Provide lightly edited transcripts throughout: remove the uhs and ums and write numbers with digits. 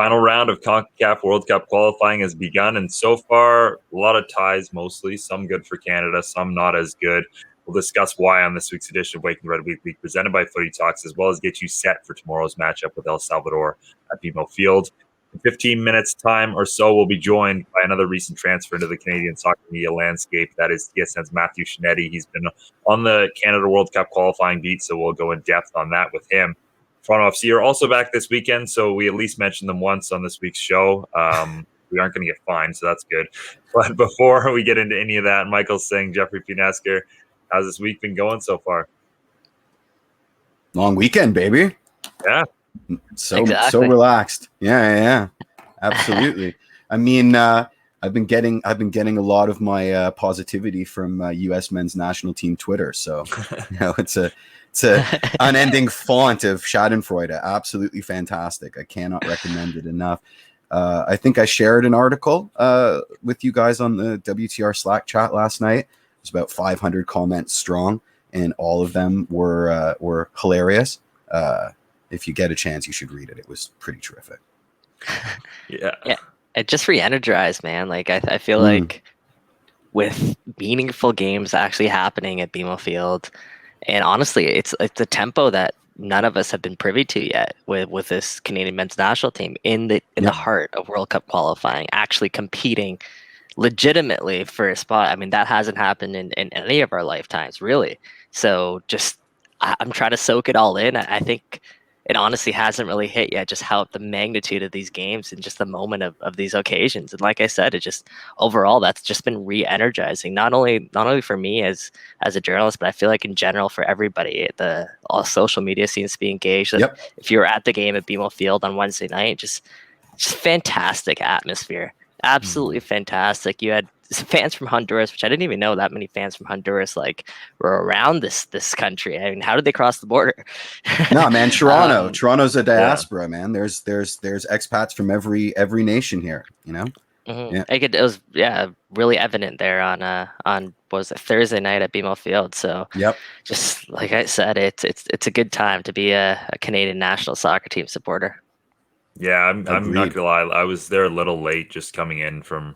Final round of Concacaf World Cup qualifying has begun, and so far, a lot of ties mostly. Some good for Canada, some not as good. We'll discuss why on this week's edition of Waking Red Weekly, presented by Footy Talks, as well as get you set for tomorrow's matchup with El Salvador at BMO Field. In 15 minutes' time or so, we'll be joined by another recent transfer into the Canadian soccer media landscape. That is TSN's Matthew Scianitti. He's been on the Canada World Cup qualifying beat, so we'll go in depth on that with him. Toronto FC are also back this weekend, so we at least mentioned them once on this week's show. We aren't going to get fined, so that's good. But before we get into any of that, Michael Singh, Jeffrey Pinesker, how's this week been going so far? Long weekend, baby. Yeah. So relaxed. Yeah. Absolutely. I mean, I've been getting a lot of my positivity from U.S. men's national team Twitter. So, it's a unending font of Schadenfreude. Absolutely fantastic. I cannot recommend it enough. I think I shared an article with you guys on the WTR Slack chat last night. It was about 500 comments strong, and all of them were hilarious. If you get a chance, you should read it. It was pretty terrific. Yeah. It just re-energized, man. Like I feel like with meaningful games actually happening at BMO Field, and honestly, it's a tempo that none of us have been privy to yet with this Canadian men's national team in the heart of World Cup qualifying, actually competing legitimately for a spot. I mean, that hasn't happened in any of our lifetimes, really. So just I'm trying to soak it all in. I think it honestly hasn't really hit yet just how the magnitude of these games and just the moment of these occasions. And like I said, it just overall that's just been re-energizing, not only for me as a journalist, but I feel like in general for everybody. All social media seems to be engaged. Yep. If you were at the game at BMO Field on Wednesday night, just fantastic atmosphere. Absolutely fantastic. You had fans from Honduras, which I didn't even know that many fans from Honduras were around this country. I mean, how did they cross the border? No, man, Toronto's a diaspora, man. There's expats from every nation here, you know. Mm-hmm. Yeah. It was really evident there on what was it, Thursday night at BMO Field. So just like I said, it's a good time to be a Canadian national soccer team supporter. Yeah, I'm not gonna lie. I was there a little late, just coming in from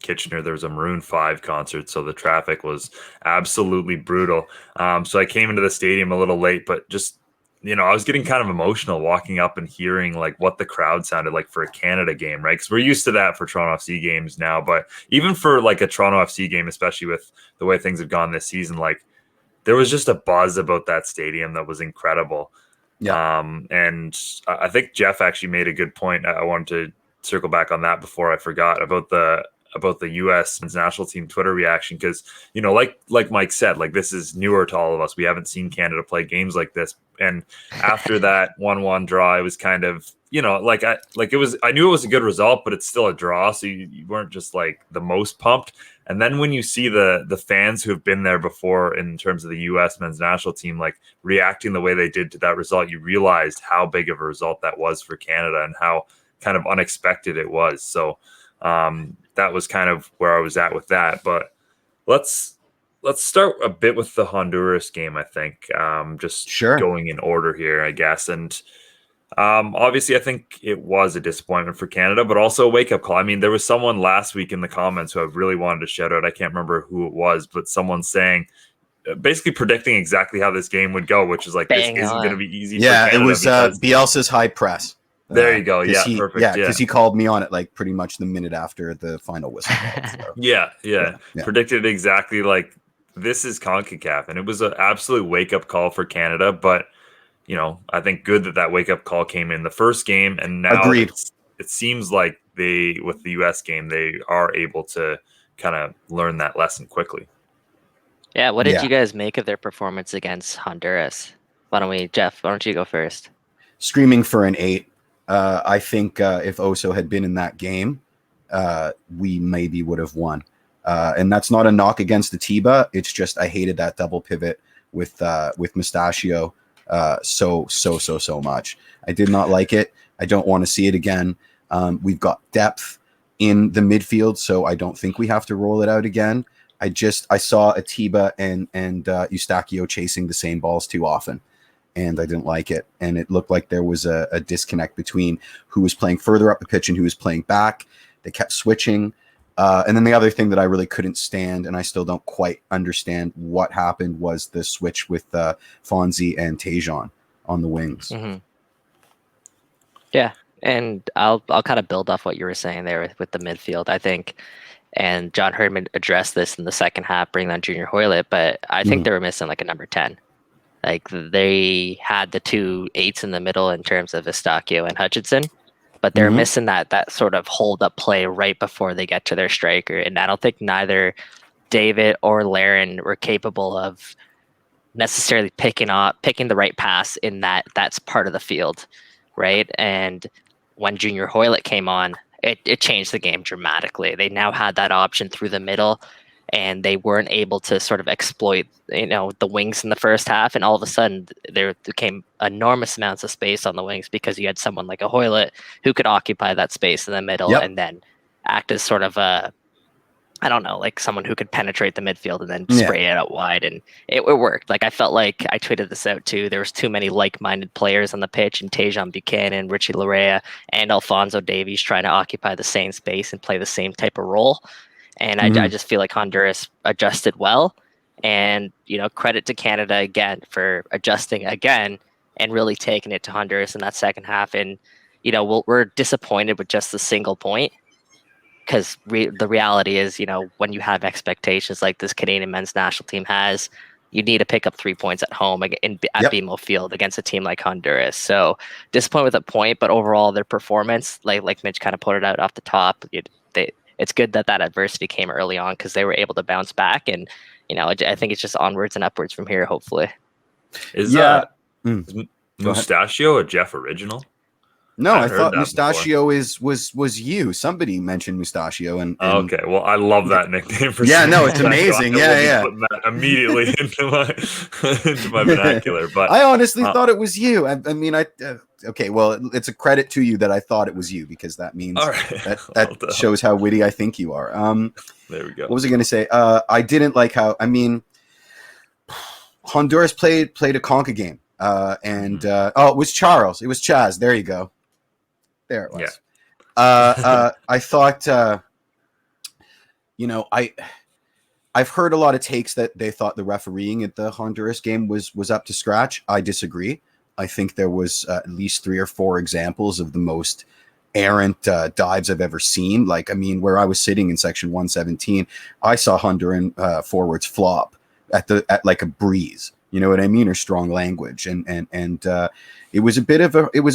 Kitchener. There was a Maroon 5 concert, so the traffic was absolutely brutal. So I came into the stadium a little late, but just I was getting kind of emotional walking up and hearing like what the crowd sounded like for a Canada game, right? Because we're used to that for Toronto FC games now, but even for like a Toronto FC game, especially with the way things have gone this season, like there was just a buzz about that stadium that was incredible. Yeah. And I think Jeff actually made a good point. I wanted to circle back on that before I forgot about the U.S. national team Twitter reaction, because like Mike said, like this is newer to all of us. We haven't seen Canada play games like this, and after that 1-1 draw, it was kind of I knew it was a good result, but it's still a draw, so you weren't just like the most pumped. And then when you see the fans who have been there before in terms of the U.S. men's national team, like reacting the way they did to that result, you realized how big of a result that was for Canada and how kind of unexpected it was. So that was kind of where I was at with that. But let's start a bit with the Honduras game, I think. Going in order here, I guess. And obviously, I think it was a disappointment for Canada, but also a wake-up call. I mean, there was someone last week in the comments who I really wanted to shout out. I can't remember who it was, but someone saying, basically predicting exactly how this game would go, which is like, this isn't going to be easy for Canada. Yeah, it was Bielsa's high press. There you go. Yeah, perfect. Yeah, because he called me on it like pretty much the minute after the final whistle. So. Yeah. Predicted exactly like, this is CONCACAF, and it was an absolute wake-up call for Canada, but I think good that wake-up call came in the first game, and now it seems like with the U.S. game, they are able to kind of learn that lesson quickly. Yeah, what did you guys make of their performance against Honduras? Jeff, why don't you go first? Screaming for an 8. I think if Oso had been in that game, we maybe would have won. And that's not a knock against the Tiba. It's just I hated that double pivot with Mustachio so much. I did not like it. I don't want to see it again. We've got depth in the midfield, so I don't think we have to roll it out again. I saw Atiba and Eustachio chasing the same balls too often. and I didn't like it. And it looked like there was a disconnect between who was playing further up the pitch and who was playing back. They kept switching. And then the other thing that I really couldn't stand, and I still don't quite understand what happened, was the switch with Fonzie and Tajon on the wings. Mm-hmm. Yeah, and I'll kind of build off what you were saying there with the midfield, I think. And John Herdman addressed this in the second half, bringing on Junior Hoylett, but I think they were missing like a number 10. Like they had the 2 8s in the middle in terms of Eustachio and Hutchinson, but they're missing that sort of hold up play right before they get to their striker. And I don't think neither David or Laren were capable of necessarily picking the right pass in that's part of the field, right? And when Junior Hoylett came on, it changed the game dramatically. They now had that option through the middle, and they weren't able to sort of exploit, the wings in the first half. And all of a sudden, there became enormous amounts of space on the wings because you had someone like a Hoylett who could occupy that space in the middle and then act as sort of like someone who could penetrate the midfield and then spray it out wide. And it worked. Like I felt like I tweeted this out too. There was too many like-minded players on the pitch, and Tajon Buchanan, Richie Larea, and Alfonso Davies trying to occupy the same space and play the same type of role. And I just feel like Honduras adjusted well. And, credit to Canada again for adjusting again and really taking it to Honduras in that second half. And, we're disappointed with just a single point. Because the reality is, when you have expectations like this Canadian men's national team has, you need to pick up 3 points at home at BMO Field against a team like Honduras. So disappointed with a point, but overall their performance, like Mitch kind of put it out off the top, it's good that adversity came early on because they were able to bounce back. And, I think it's just onwards and upwards from here, hopefully. Is Mustachio a Jeff original? No, I thought Mustachio was you. Somebody mentioned Mustachio, and okay. Well, I love that nickname for no, it's amazing. Putting that immediately into my vernacular. But I honestly thought it was you. Okay. Well, it's a credit to you that I thought it was you, because that means that shows how witty I think you are. There we go. What was I going to say? I didn't like how. Honduras played a conca game, it was Charles. It was Chaz. There you go. There it was. Yeah. I thought, I've heard a lot of takes that they thought the refereeing at the Honduras game was up to scratch. I disagree. I think there was at least 3 or 4 examples of the most errant dives I've ever seen. Where I was sitting in section 117, I saw Honduran forwards flop at like a breeze. You know what I mean? Or strong language. And it was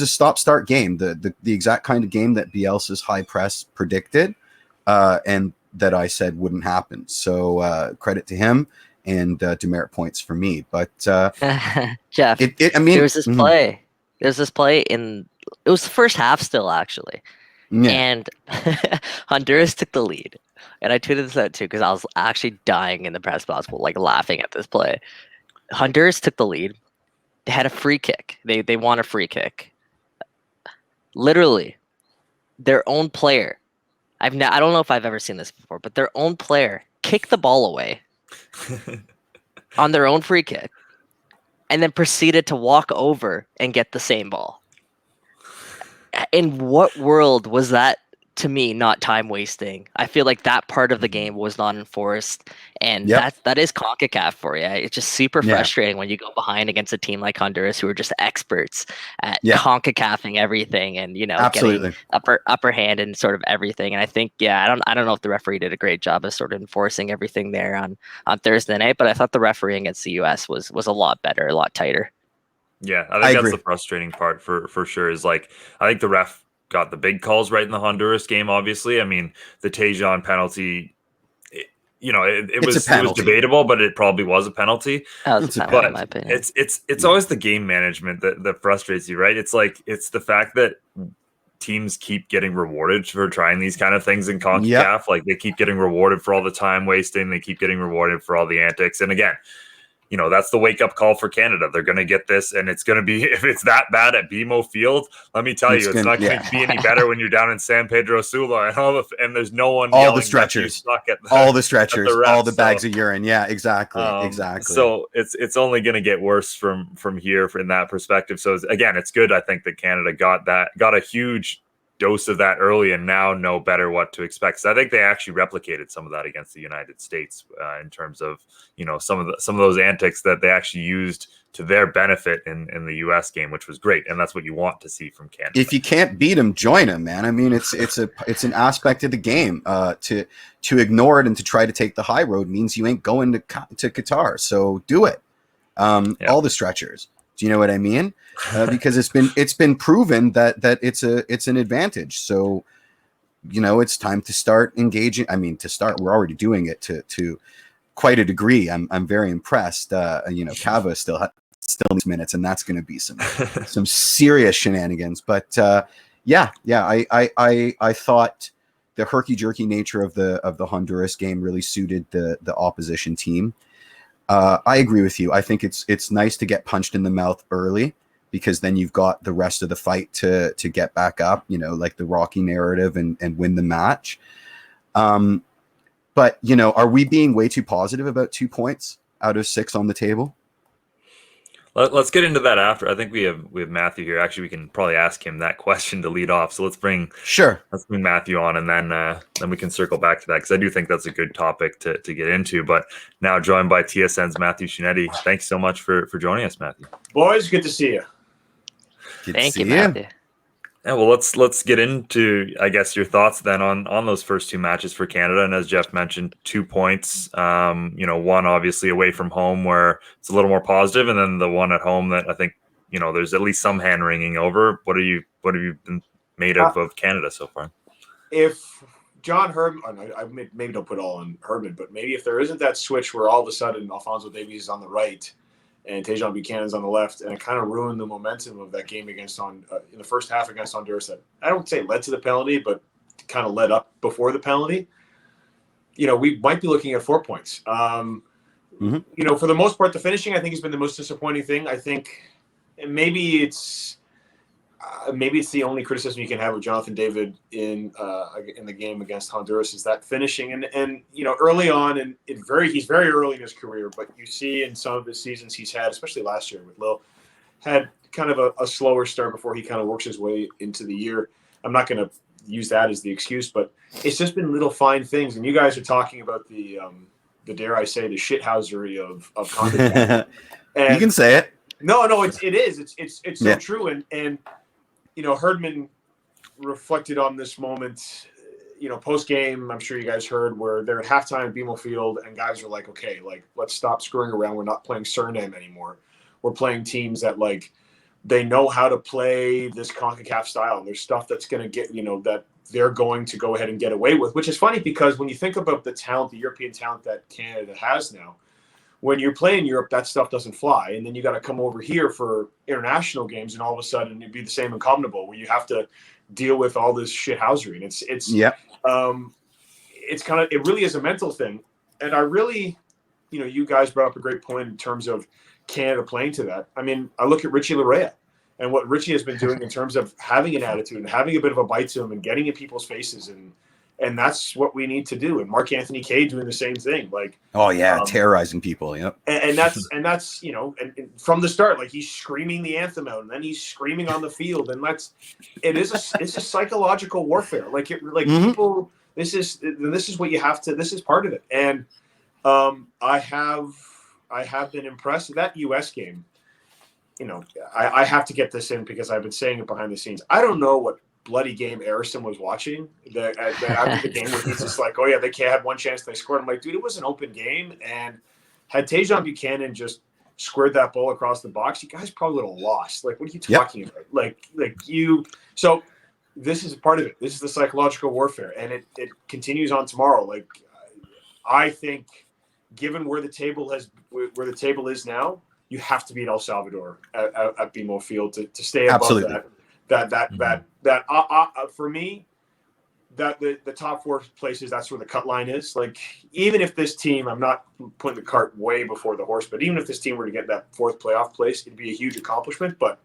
a stop-start game, the exact kind of game that Bielsa's high press predicted, and that I said wouldn't happen. So credit to him, and demerit points for me. But Jeff, there was this play. There's this play it was the first half still, actually. Yeah. And Honduras took the lead. And I tweeted this out too, because I was actually dying in the press box, laughing at this play. Honduras took the lead. They had a free kick. They won a free kick. Literally, their own player. I don't know if I've ever seen this before, but their own player kicked the ball away on their own free kick, and then proceeded to walk over and get the same ball. In what world was that? To me, not time wasting. I feel like that part of the game was not enforced, and that is Concacaf for you. It's just super frustrating when you go behind against a team like Honduras, who are just experts at Concacafing everything, and getting upper hand and sort of everything. And I think I don't know if the referee did a great job of sort of enforcing everything there on Thursday night, but I thought the refereeing against the US was a lot better, a lot tighter. Yeah, I think that's the frustrating part for sure. Is I think the ref got the big calls right in the Honduras game. Obviously, the Tajon penalty, it was debatable, but it probably was a penalty. It's a penalty, in my opinion. It's always the game management that frustrates you, right? It's the fact that teams keep getting rewarded for trying these kind of things in CONCACAF. They keep getting rewarded for all the time wasting. They keep getting rewarded for all the antics. And again, that's the wake up call for Canada. They're going to get this, and it's going to be, if it's that bad at BMO Field, let me tell you, it's not going to be any better when you're down in San Pedro Sula and there's no one all the stretchers, all the stretchers, all the bags of urine. Yeah, exactly. So it's only going to get worse from here in that perspective. So again, it's good. I think that Canada got a huge dose of that early and now know better what to expect. So I think they actually replicated some of that against the United States in terms of, some of those antics that they actually used to their benefit in the US game, which was great. And that's what you want to see from Canada. If you can't beat them, join them, man. I mean, it's an aspect of the game. To ignore it and to try to take the high road means you ain't going to Qatar. So do it. All the stretchers. Do you know what I mean? Because it's been proven that it's an advantage. So, it's time to start engaging. I mean, we're already doing it to quite a degree. I'm very impressed. Cava still needs minutes, and that's going to be some serious shenanigans. But I thought the herky jerky nature of the Honduras game really suited the opposition team. I agree with you. I think it's nice to get punched in the mouth early, because then you've got the rest of the fight to get back up, like the Rocky narrative and win the match. But, are we being way too positive about 2 points out of 6 on the table? Let's get into that after. I think we have Matthew here. Actually, we can probably ask him that question to lead off. So let's bring Matthew on, and then we can circle back to that, because I do think that's a good topic to get into. But now joined by TSN's Matthew Scianitti. Thanks so much for joining us, Matthew. Boys, good to see you. Thank you, Matthew. Yeah, well, let's get into, I guess, your thoughts then on those first 2 matches for Canada. And as Jeff mentioned, 2 points, one obviously away from home where it's a little more positive, and then the one at home that I think, there's at least some hand wringing over. What have you been made of Canada so far? If John Herdman, I maybe don't put all on Herdman, but maybe if there isn't that switch where all of a sudden Alfonso Davies is on the right and Tayjon Buchanan's on the left, and it kind of ruined the momentum of that game in the first half against Honduras. That I don't say led to the penalty, but kind of led up before the penalty. We might be looking at 4 points. For the most part, the finishing I think has been the most disappointing thing. I think maybe it's the only criticism you can have of Jonathan David in the game against Honduras is that finishing. And early on, and he's very early in his career, but you see in some of the seasons he's had, especially last year with Lille, had kind of a slower start before he kind of works his way into the year. I'm not going to use that as the excuse, but it's just been little fine things. And you guys are talking about the dare I say, the shithousery of Concacaf. You can say it. No, it is. It's so true. And Herdman reflected on this moment, post game. I'm sure you guys heard where they're at halftime at BMO Field, and guys are like, okay, let's stop screwing around. We're not playing Suriname anymore. We're playing teams that they know how to play this CONCACAF style. And there's stuff that's going to get, that they're going to go ahead and get away with, which is funny because when you think about the European talent that Canada has now, when you're playing Europe, that stuff doesn't fly. And then you got to come over here for international games, and all of a sudden it'd be the same in Commonwealth where you have to deal with all this shithousery. And it really is a mental thing. And I really, you guys brought up a great point in terms of Canada playing to that. I mean, I look at Richie Larea and what Richie has been doing in terms of having an attitude and having a bit of a bite to him and getting in people's faces. And that's what we need to do. And Mark Anthony Kaye doing the same thing. Terrorizing people. Yep. And that's and from the start, he's screaming the anthem out, and then he's screaming on the field, and it's a psychological warfare. People, this is what you have to. This is part of it. And I have been impressed with that U.S. game. I have to get this in because I've been saying it behind the scenes. I don't know what bloody game Arison was watching after the game where he's just like, oh yeah, they had one chance, they scored. I'm like, dude, it was an open game, and had Tayjon Buchanan just squared that ball across the box, you guys probably would have lost. What are you talking about? So this is part of it. This is the psychological warfare, and it continues on tomorrow. I think given where the table is now, you have to beat El Salvador at BMO Field to stay above that. That for me, that the top 4 places, that's where the cut line is. Like, even if this team, I'm not putting the cart way before the horse, but even if this team were to get that 4th playoff place, it'd be a huge accomplishment. But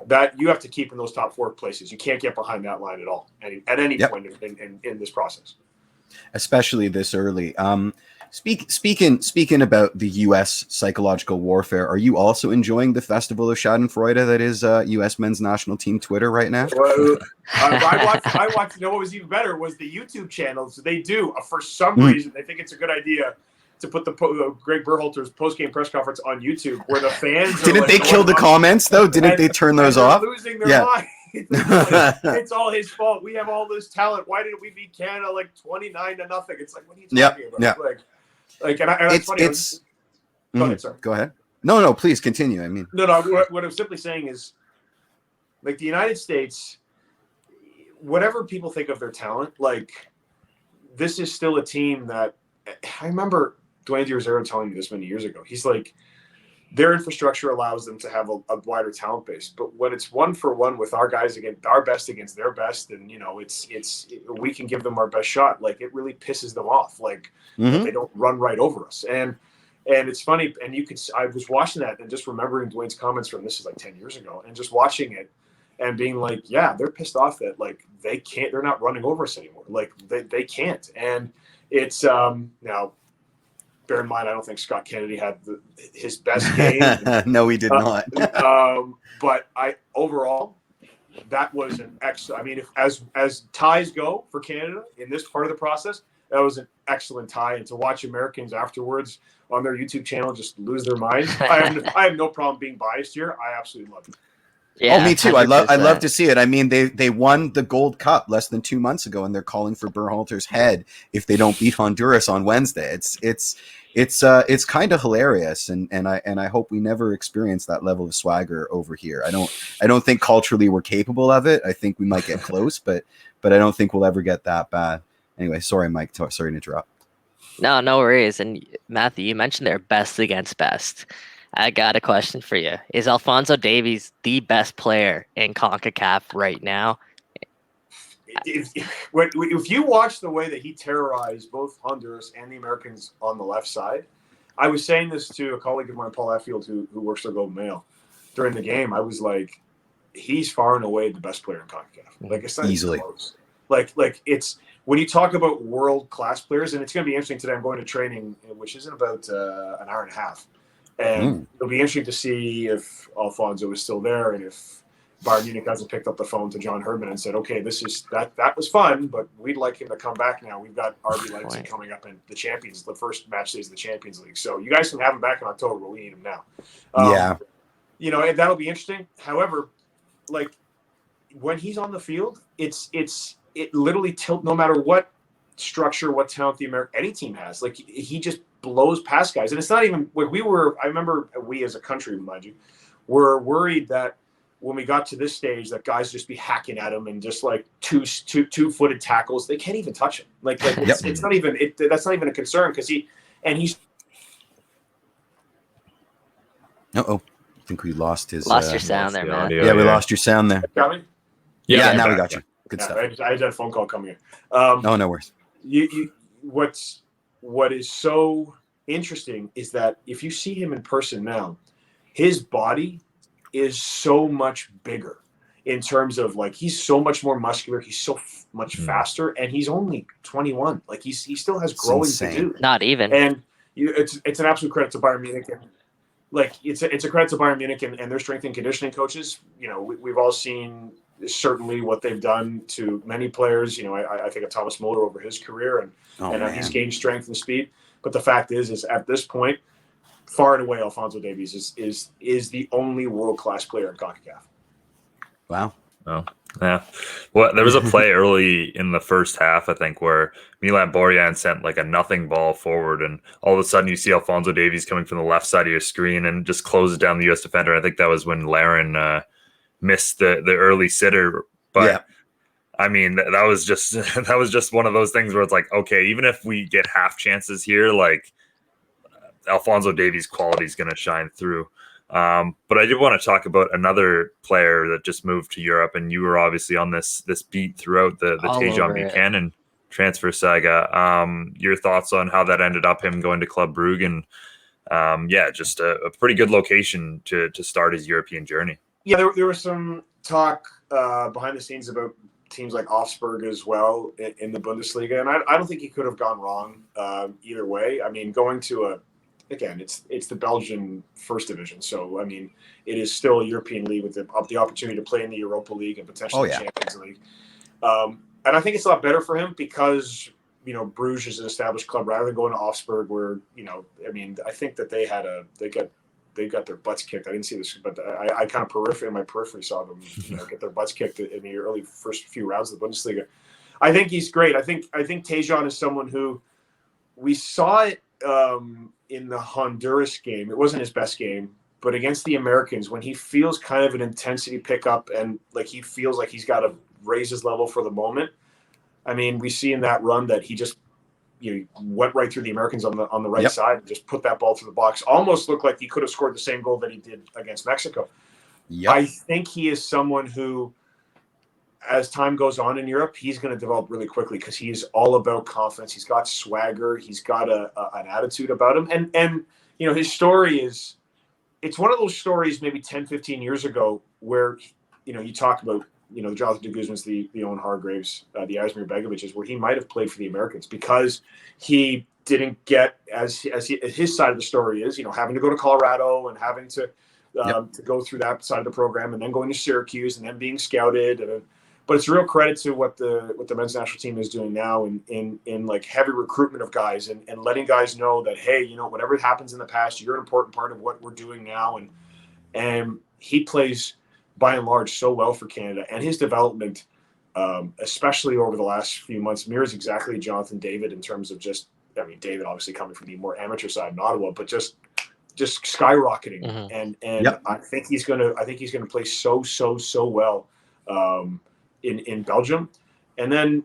that you have to keep in those top 4 places. You can't get behind that line at all, at any point in this process, especially this early. Speaking about the U.S. psychological warfare, are you also enjoying the festival of Schadenfreude that is U.S. men's national team Twitter right now? Well, I watched. You know what was even better was the YouTube channels. They do for some reason they think it's a good idea to put the Greg Berhalter's post-game press conference on YouTube, where the fans didn't they kill the comments though? Didn't they turn those off? Losing their mind. It's all his fault. We have all this talent. Why didn't we beat Canada like 29-0? It's like, what are you talking about? Yeah. Like, and it's funny. Go ahead, sorry. Go ahead. No, please continue. I mean, no. What I'm simply saying is, like, the United States, whatever people think of their talent, like, this is still a team that I remember Dwayne DeRozero telling me this many years ago. He's like, their infrastructure allows them to have a wider talent base, but when it's 1-for-1 with our guys against our best against their best, and we can give them our best shot. Like, it really pisses them off. Like, they don't run right over us. And it's funny. And I was watching that and just remembering Dwayne's comments from this is like 10 years ago, and just watching it and being like, yeah, they're pissed off that like they're not running over us anymore. Like they can't. And it's now, bear in mind, I don't think Scott Kennedy had his best game. No, he did not. But overall, that was an excellent. I mean, as ties go for Canada in this part of the process, that was an excellent tie. And to watch Americans afterwards on their YouTube channel just lose their minds, I have no problem being biased here. I absolutely love it. Yeah, me too. 100%. I love to see it. I mean, they won the Gold Cup less than 2 months ago, and they're calling for Berhalter's head if they don't beat Honduras on Wednesday. It's kind of hilarious, and I hope we never experience that level of swagger over here. I don't think culturally we're capable of it. I think we might get close, but I don't think we'll ever get that bad. Anyway, sorry, Mike. Sorry to interrupt. No worries. And Matthew, you mentioned they're best against best. I got a question for you. Is Alfonso Davies the best player in CONCACAF right now? If you watch the way that he terrorized both Honduras and the Americans on the left side, I was saying this to a colleague of mine, Paul Atfield, who works for Golden Mail, during the game. I was like, he's far and away the best player in CONCACAF. Like, it's not easily close. Like it's when you talk about world-class players, and it's going to be interesting today. I'm going to training, which is in about an hour and a half. And it'll be interesting to see if Alfonso is still there and if Bayern Munich hasn't picked up the phone to John Herdman and said, okay, that was fun, but we'd like him to come back now. We've got RB Leipzig coming up in the Champions. The first match days of the Champions League. So you guys can have him back in October, but we need him now. That'll be interesting. However, like, when he's on the field, it literally tilts no matter what structure, what talent any team has. Like, he just blows past guys. And it's not even like I remember we as a country, mind you, were worried that when we got to this stage that guys just be hacking at him and just like two-footed tackles. They can't even touch him. Like it's not even that's not even a concern because he's I think we lost his your sound there, man. Yeah, we lost your sound there. Got me? Yeah, now we got you. Good stuff. I just had a phone call coming in. No worries. What is so interesting is that if you see him in person now, his body is so much bigger in terms of like he's so much more muscular. He's so much faster, and he's only 21. Like he still has growing to do. Not even. And it's an absolute credit to Bayern Munich. And like it's a credit to Bayern Munich and their strength and conditioning coaches. You know, we've all seen certainly what they've done to many players. You know, I think of Thomas Muller over his career, and he's gained strength and speed. But the fact is at this point, far and away, Alfonso Davies is the only world-class player in CONCACAF. Wow. Oh, yeah. Well, there was a play early in the first half, I think, where Milan Borjan sent like a nothing ball forward, and all of a sudden you see Alfonso Davies coming from the left side of your screen and just closes down the U.S. defender. I think that was when Larin missed the early sitter. But yeah. I mean, that was just one of those things where it's like, okay, even if we get half chances here, like Alfonso Davies' quality is going to shine through. But I did want to talk about another player that just moved to Europe, and you were obviously on this beat throughout the Tajon Buchanan transfer saga. Your thoughts on how that ended up, him going to Club Brugge, and just a pretty good location to start his European journey. Yeah, there was some talk behind the scenes about teams like Augsburg as well in the Bundesliga, and I don't think he could have gone wrong either way. I mean, going to again, it's the Belgian first division, so I mean, it is still a European league with the opportunity to play in the Europa League and potentially the Champions League. And I think it's a lot better for him because Bruges is an established club rather than going to Augsburg, where I mean, I think that they got their butts kicked. I didn't see this, but I kind of in my periphery saw them get their butts kicked in the early first few rounds of the Bundesliga. I think he's great. I think Tajon is someone who we saw it in the Honduras game. It wasn't his best game, but against the Americans, when he feels kind of an intensity pickup and like he feels like he's got to raise his level for the moment. I mean, we see in that run that he just went right through the Americans on the right side and just put that ball through the box. Almost looked like he could have scored the same goal that he did against Mexico. Yep. I think he is someone who, as time goes on in Europe, he's going to develop really quickly because he's all about confidence. He's got swagger. He's got an attitude about him. And his story is, it's one of those stories maybe 10, 15 years ago where, you talk about, the Jonathan de Guzman's, the Owen Hargraves, the Asmir Begoviches, where he might have played for the Americans because he didn't get, as his side of the story is, having to go to Colorado and having to go through that side of the program and then going to Syracuse and then being scouted. But it's a real credit to what the men's national team is doing now in like heavy recruitment of guys and letting guys know that, hey, whatever happens in the past, you're an important part of what we're doing now. And he plays by and large so well for Canada, and his development, especially over the last few months, mirrors exactly Jonathan David in terms of David obviously coming from the more amateur side in Ottawa, but just skyrocketing. Mm-hmm. And I think he's gonna play so well in Belgium. And then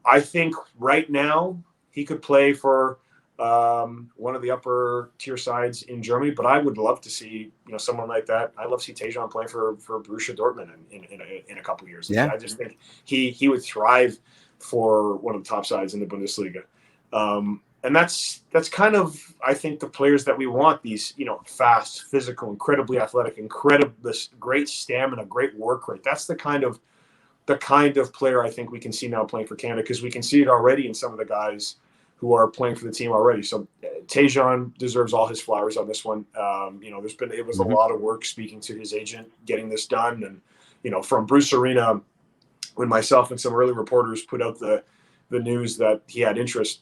I think right now he could play for one of the upper tier sides in Germany, but I would love to see someone like that. I'd love to see Tajon play for Borussia Dortmund in a couple of years. Yeah. I just think he would thrive for one of the top sides in the Bundesliga. And that's kind of, I think, the players that we want, these fast, physical, incredibly athletic, great stamina, great work rate. That's the kind of player I think we can see now playing for Canada, because we can see it already in some of the guys who are playing for the team already. So Tajon deserves all his flowers on this one. It was a lot of work speaking to his agent, getting this done. And, from Bruce Arena, when myself and some early reporters put out the news that he had interest,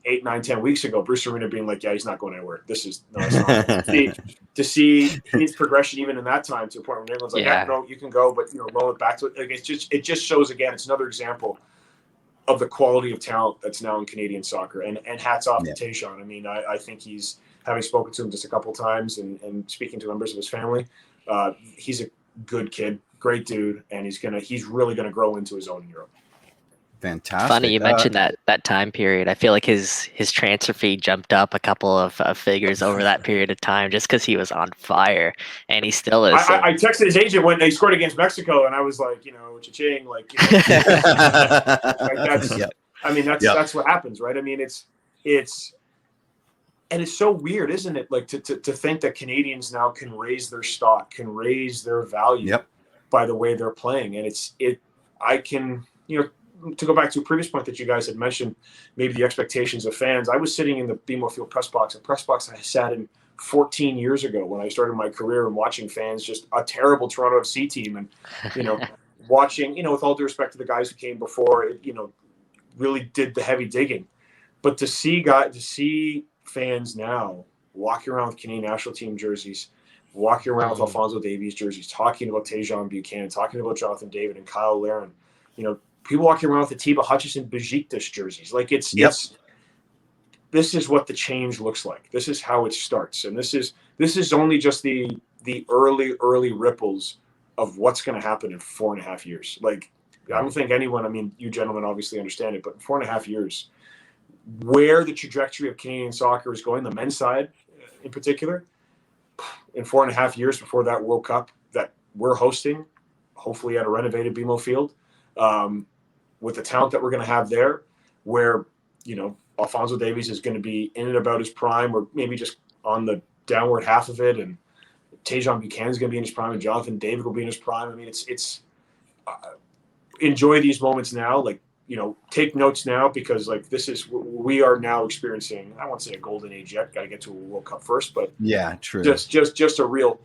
8, 9, 10 weeks ago, Bruce Arena being like, yeah, he's not going anywhere. To see his progression even in that time to a point where everyone's like, no, you can go, but, roll it back to it. Like, it just shows, again, it's another example of the quality of talent that's now in Canadian soccer, and hats off to Tajon. I mean, I think he's, having spoken to him just a couple of times and speaking to members of his family, he's a good kid, great dude, and he's really gonna grow into his own in Europe. Fantastic. Funny you mentioned that time period. I feel like his transfer fee jumped up a couple of figures over that period of time just because he was on fire, and he still is. I texted his agent when they scored against Mexico, and I was like, cha-ching, like, that's. Yep. I mean, that's what happens, right? I mean, it's so weird, isn't it? Like to think that Canadians now can raise their stock, can raise their value by the way they're playing, and I can. To go back to a previous point that you guys had mentioned, maybe the expectations of fans. I was sitting in the BMO Field press box, a press box I sat in 14 years ago when I started my career, and watching fans, just a terrible Toronto FC team, and watching, with all due respect to the guys who came before, really did the heavy digging. But to see fans now walking around with Canadian national team jerseys, walking around with Alfonso Davies jerseys, talking about Tajon Buchanan, talking about Jonathan David and Kyle Larin, people walking around with the Atiba Hutchinson Besiktas jerseys. Like this is what the change looks like. This is how it starts. And this is only just the early ripples of what's going to happen in 4.5 years. Like, I don't think anyone, I mean, you gentlemen obviously understand it, but in 4.5 years, where the trajectory of Canadian soccer is going, the men's side in particular, in 4.5 years before that World Cup that we're hosting, hopefully at a renovated BMO Field, with the talent that we're going to have there, where, Alfonso Davies is going to be in and about his prime, or maybe just on the downward half of it, and Tajon Buchanan is going to be in his prime, and Jonathan David will be in his prime. I mean, it's enjoy these moments now. Like, take notes now, because like we are now experiencing, I won't say a golden age yet. Got to get to a World Cup first, but yeah, true. Just a real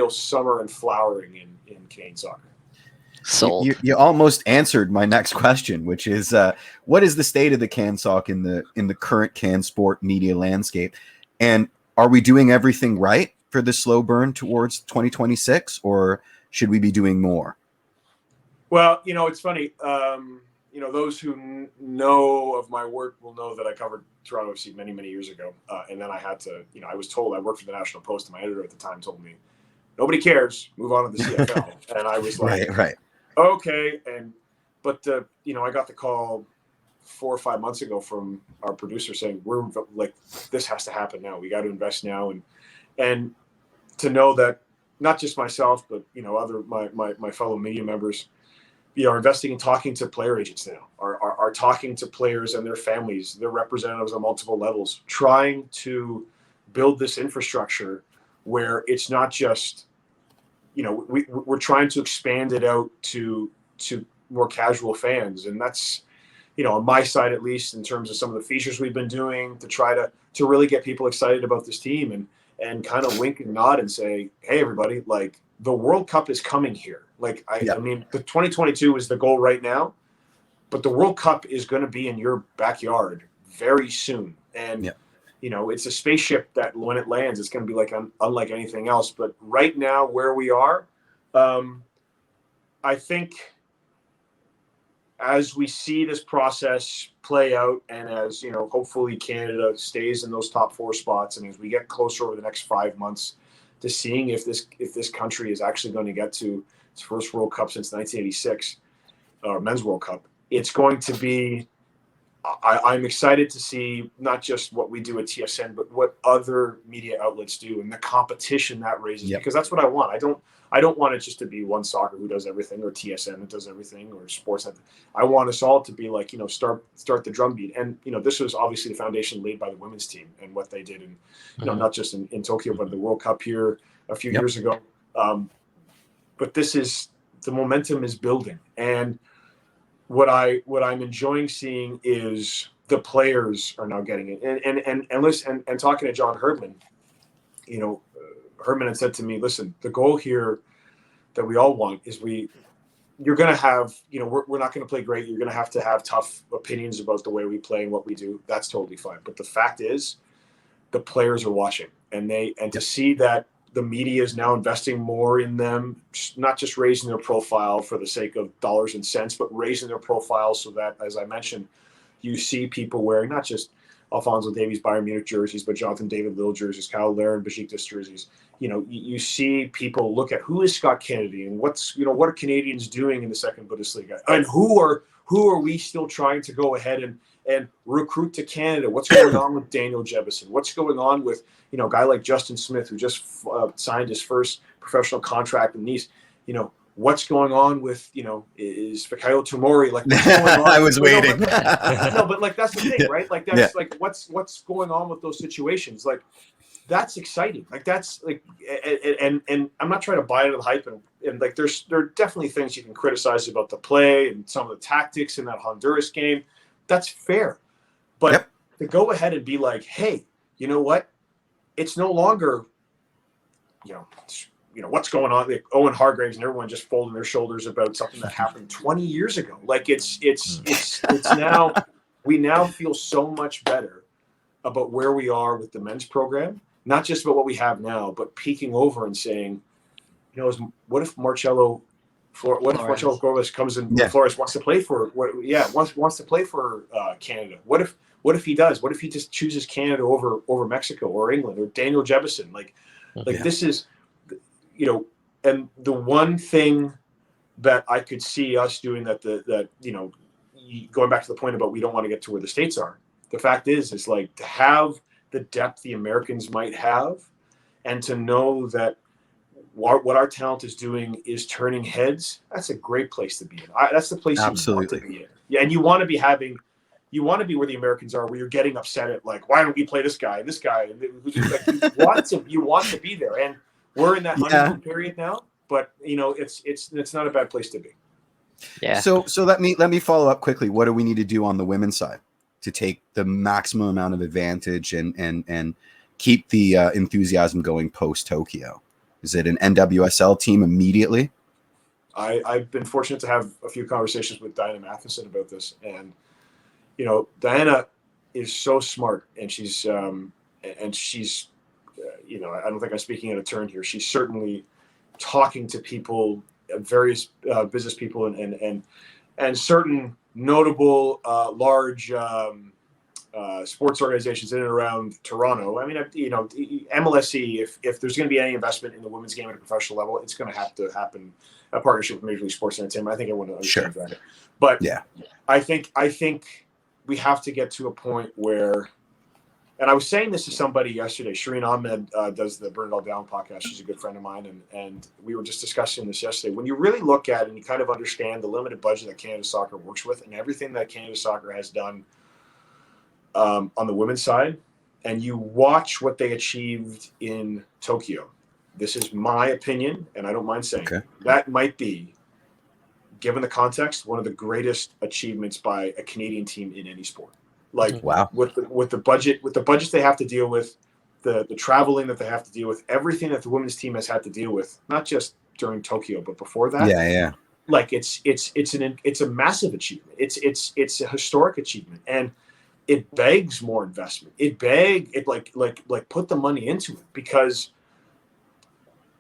summer and flowering in Canadian soccer. Sold. You almost answered my next question, which is, what is the state of the CanSoc in the current CanSport media landscape, and are we doing everything right for the slow burn towards 2026, or should we be doing more? Well, it's funny. Those who know of my work will know that I covered Toronto FC many, many years ago, and then I had to. I was told, I worked for the National Post, and my editor at the time told me, nobody cares, move on to the CFL, and I was like, right. Okay, but I got the call 4 or 5 months ago from our producer saying, we're like, this has to happen now. We got to invest now, and to know that not just myself, but other my fellow media members, are investing in talking to player agents now, are talking to players and their families, their representatives on multiple levels, trying to build this infrastructure where it's not just. We're trying to expand it out to more casual fans, and that's, on my side at least, in terms of some of the features we've been doing to try to really get people excited about this team and kind of wink and nod and say, hey everybody, like the World Cup is coming here. Like I mean, the 2022 is the goal right now, but the World Cup is going to be in your backyard very soon, and. It's a spaceship that when it lands, it's going to be like unlike anything else. But right now, where we are, I think as we see this process play out, and as hopefully Canada stays in those top 4 spots, and as we get closer over the next 5 months to seeing if this country is actually going to get to its first World Cup since 1986, or Men's World Cup, it's going to be. I'm excited to see not just what we do at TSN, but what other media outlets do and the competition that raises. Because that's what I want. I don't want it just to be One Soccer who does everything, or TSN that does everything, or Sports. I want us all to be like, start the drumbeat. And this was obviously the foundation laid by the women's team and what they did, and not just in Tokyo, but the World Cup here a few years ago. But the momentum is building, and what I'm enjoying seeing is the players are now getting it. And listen, and talking to John Herdman, Herdman had said to me, listen, the goal here that we all want is you're going to have, we're not going to play great. You're going to have tough opinions about the way we play and what we do. That's totally fine. But the fact is the players are watching, and to see that the media is now investing more in them, not just raising their profile for the sake of dollars and cents, but raising their profile so that, as I mentioned, you see people wearing not just Alfonso Davies Bayern Munich jerseys, but Jonathan David Lille jerseys, Kyle Larin Besiktas jerseys. You see people look at who is Scott Kennedy and what are Canadians doing in the second Bundesliga, and who are we still trying to go ahead and recruit to Canada? What's going on with Daniel Jebison? What's going on with a guy like Justin Smith, who just signed his first professional contract in Nice? What's going on with is Fikayo Tomori? Like, what's going on? I was waiting. But like that's the thing, right? Like that's like what's going on with those situations? Like that's exciting. Like that's like, and I'm not trying to buy into the hype, and like there are definitely things you can criticize about the play and some of the tactics in that Honduras game. That's fair. But to go ahead and be like, hey, you know what? It's no longer, what's going on? Like Owen Hargraves and everyone just folding their shoulders about something that happened 20 years ago. Like it's now, we now feel so much better about where we are with the men's program, not just about what we have now, but peeking over and saying, what if Marcelo Flores comes in? Flores wants to play for wants to play for Canada. What if he does? What if he just chooses Canada over Mexico or England or Daniel Jebison? This is, and the one thing that I could see us doing that going back to the point about we don't want to get to where the States are. The fact is like to have the depth the Americans might have, and to know that what our talent is doing is turning heads, that's a great place to be in. That's the place you want to be in. Yeah, and you want to be where the Americans are, where you're getting upset at, like, why don't we play this guy and this guy? And like, you want to be there, and we're in that honeymoon period now. But it's not a bad place to be. Yeah. So let me follow up quickly. What do we need to do on the women's side to take the maximum amount of advantage and keep the enthusiasm going post Tokyo? Is it an NWSL team immediately? I've been fortunate to have a few conversations with Diana Matheson about this, and Diana is so smart, and she's I don't think I'm speaking out of turn here. She's certainly talking to people, various business people, and certain notable large sports organizations in and around Toronto. I mean, MLSE, if there's going to be any investment in the women's game at a professional level, it's going to have to happen a partnership with Major League Sports Entertainment. I think everyone understands that. But yeah, I think we have to get to a point where, and I was saying this to somebody yesterday, Shireen Ahmed does the Burn It All Down podcast. She's a good friend of mine, and we were just discussing this yesterday. When you really look at it and you kind of understand the limited budget that Canada Soccer works with and everything that Canada Soccer has done on the women's side, and you watch what they achieved in Tokyo, this is my opinion, and I don't mind saying that might be, given the context, one of the greatest achievements by a Canadian team in any sport. Like, wow, with the budgets they have to deal with, the traveling that they have to deal with, everything that the women's team has had to deal with, not just during Tokyo but before that. Yeah. Like it's a massive achievement. It's a historic achievement, and it begs more investment. It put the money into it, because,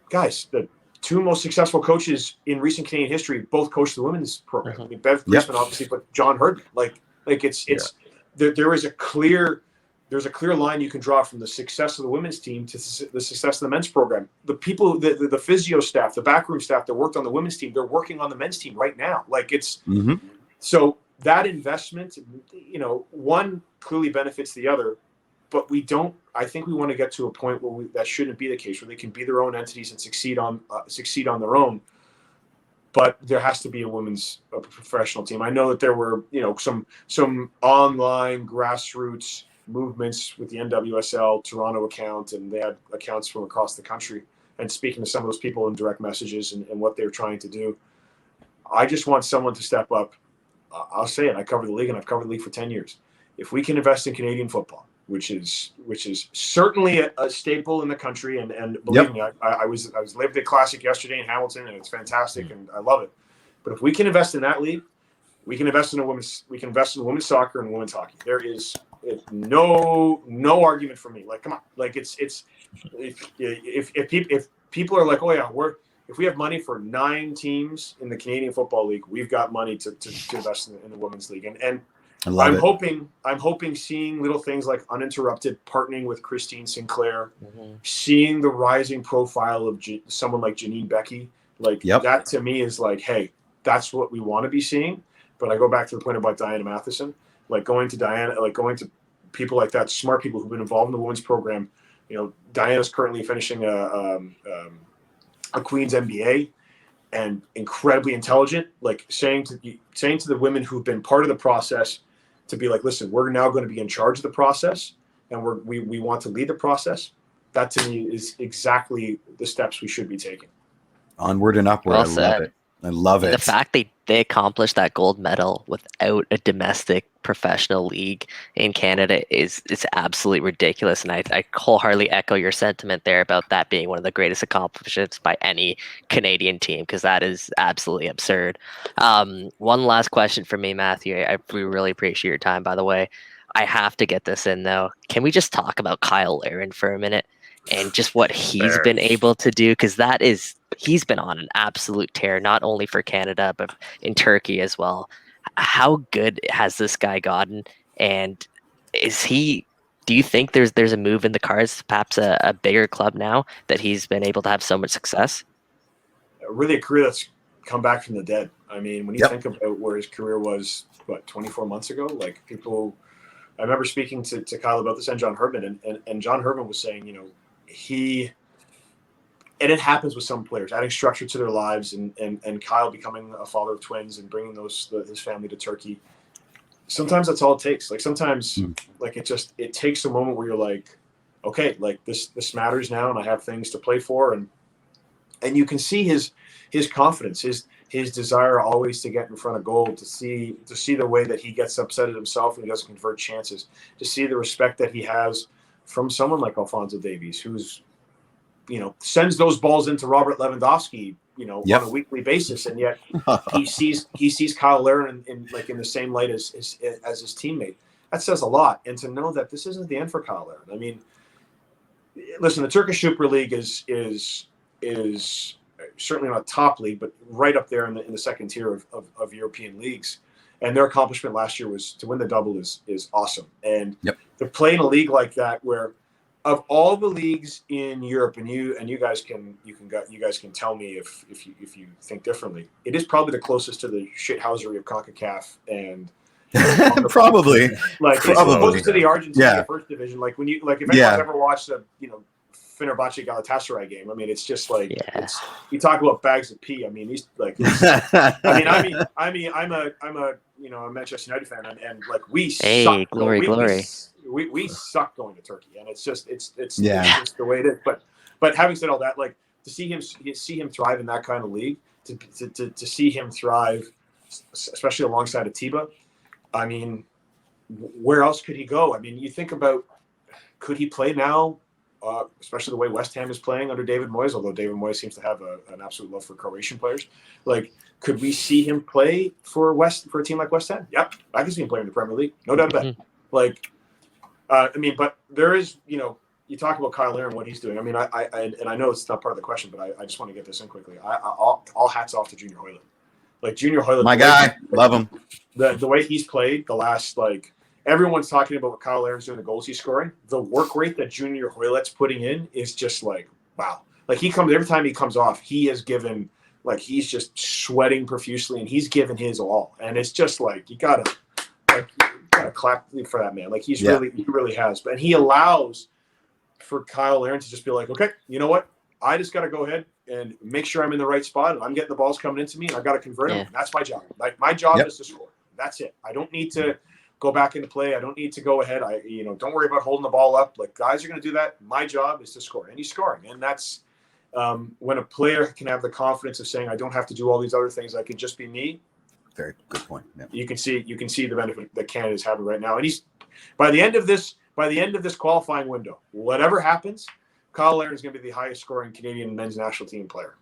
guys, the two most successful coaches in recent Canadian history both coached the women's program. I mean, Bev Priestman, obviously, but John Herdman. There is a clear line you can draw from the success of the women's team to the success of the men's program. The people, the physio staff, the backroom staff that worked on the women's team, they're working on the men's team right now. Like, it's so that investment, one clearly benefits the other, but we don't. I think we want to get to a point where that shouldn't be the case, where they can be their own entities and succeed on their own. But there has to be a professional team. I know that there were, some online grassroots movements with the NWSL Toronto account, and they had accounts from across the country. And speaking to some of those people in direct messages and what they're trying to do, I just want someone to step up. I'll say it. I cover the league, and I've covered the league for 10 years. If we can invest in Canadian football, which is certainly a staple in the country, and believe me, I was Labor Day Classic yesterday in Hamilton, and it's fantastic, and I love it. But if we can invest in that league, we can invest in women's soccer and women's hockey. There is no argument for me. Like, come on, like if people are like, oh yeah, if we have money for 9 teams in the Canadian Football League, we've got money to invest in the women's league, and I'm hoping seeing little things like Uninterrupted partnering with Christine Sinclair, seeing the rising profile of someone like Janine Becky, that to me is like, hey, that's what we want to be seeing. But I go back to the point about Diana Matheson, going to people like that, smart people who've been involved in the women's program. Diana's currently finishing a Queen's MBA, and incredibly intelligent, saying to the women who've been part of the process to be like, listen, we're now going to be in charge of the process, and we want to lead the process. That to me is exactly the steps we should be taking. Onward and upward. Well I love it. The fact they accomplished that gold medal without a domestic professional league in Canada is absolutely ridiculous. And I wholeheartedly echo your sentiment there about that being one of the greatest accomplishments by any Canadian team, because that is absolutely absurd. One last question for me, Matthew. We really appreciate your time, by the way. I have to get this in, though. Can we just talk about Kyle Larin for a minute and just what he's been able to do? Because he's been on an absolute tear, not only for Canada, but in Turkey as well. How good has this guy gotten? And do you think there's a move in the cards, perhaps a bigger club now that he's been able to have so much success? Really a career that's come back from the dead. I mean, when you think about where his career was, 24 months ago, I remember speaking to Kyle about this, and John Herdman, and John Herdman was saying, he And it happens with some players, adding structure to their lives, and Kyle becoming a father of twins and bringing his family to Turkey. Sometimes that's all it takes. Like sometimes, like it takes a moment where you're like, okay, like this matters now, and I have things to play for, and you can see his confidence, his desire always to get in front of goal, to see the way that he gets upset at himself when he doesn't convert chances, to see the respect that he has from someone like Alfonso Davies, who's, sends those balls into Robert Lewandowski, on a weekly basis, and yet he sees Kyle Larin in the same light as his teammate. That says a lot. And to know that this isn't the end for Kyle Larin. I mean, listen, the Turkish Super League is certainly not top league, but right up there in the second tier of European leagues. And their accomplishment last year was to win the double is awesome. And to play in a league like that, where of all the leagues in Europe, and you guys can tell me if you think differently, it is probably the closest to the shithousery of Concacaf and probably closest to the Argentina first division. Like when if anyone's ever watched a Fenerbahce Galatasaray game, I mean, it's just like you talk about bags of pee. I mean, these like I'm a Manchester United fan, and like we suck. Glory. We suck going to Turkey, and it's just the way it is. But having said all that, like to see him thrive in that kind of league, to see him thrive, especially alongside Atiba. I mean, where else could he go? I mean, you think about, could he play now? Especially the way West Ham is playing under David Moyes, although David Moyes seems to have an absolute love for Croatian players. Like, could we see him play for a team like West Ham? Yep, I can see him playing in the Premier League, no doubt about it. Like, I mean, but there is, you talk about Kyle Larin, what he's doing. I mean, I know it's not part of the question, but I just want to get this in quickly. All hats off to Junior Hoylund. Like Junior Hoylund, my guy, love him. The way he's played the last everyone's talking about what Kyle Larin's doing, the goals he's scoring. The work rate that Junior Hoylund's putting in is just like, wow. Like every time he comes off, he has given, like he's just sweating profusely, and he's given his all. And it's just like, you gotta clap for that man. Like he really has. But he allows for Kyle Larin to just be like, okay, you know what? I just got to go ahead and make sure I'm in the right spot, and I'm getting the balls coming into me, and I've got to convert them. That's my job. Like my job is to score. That's it. I don't need to go back into play. I don't need to go ahead. Don't worry about holding the ball up. Like guys are going to do that. My job is to score, and he's scoring. And that's when a player can have the confidence of saying, I don't have to do all these other things. I can just be me. Very good point. Yeah. You can see the benefit that Canada's having right now. And he's by the end of this qualifying window, whatever happens, Kyle Larin is going to be the highest scoring Canadian men's national team player.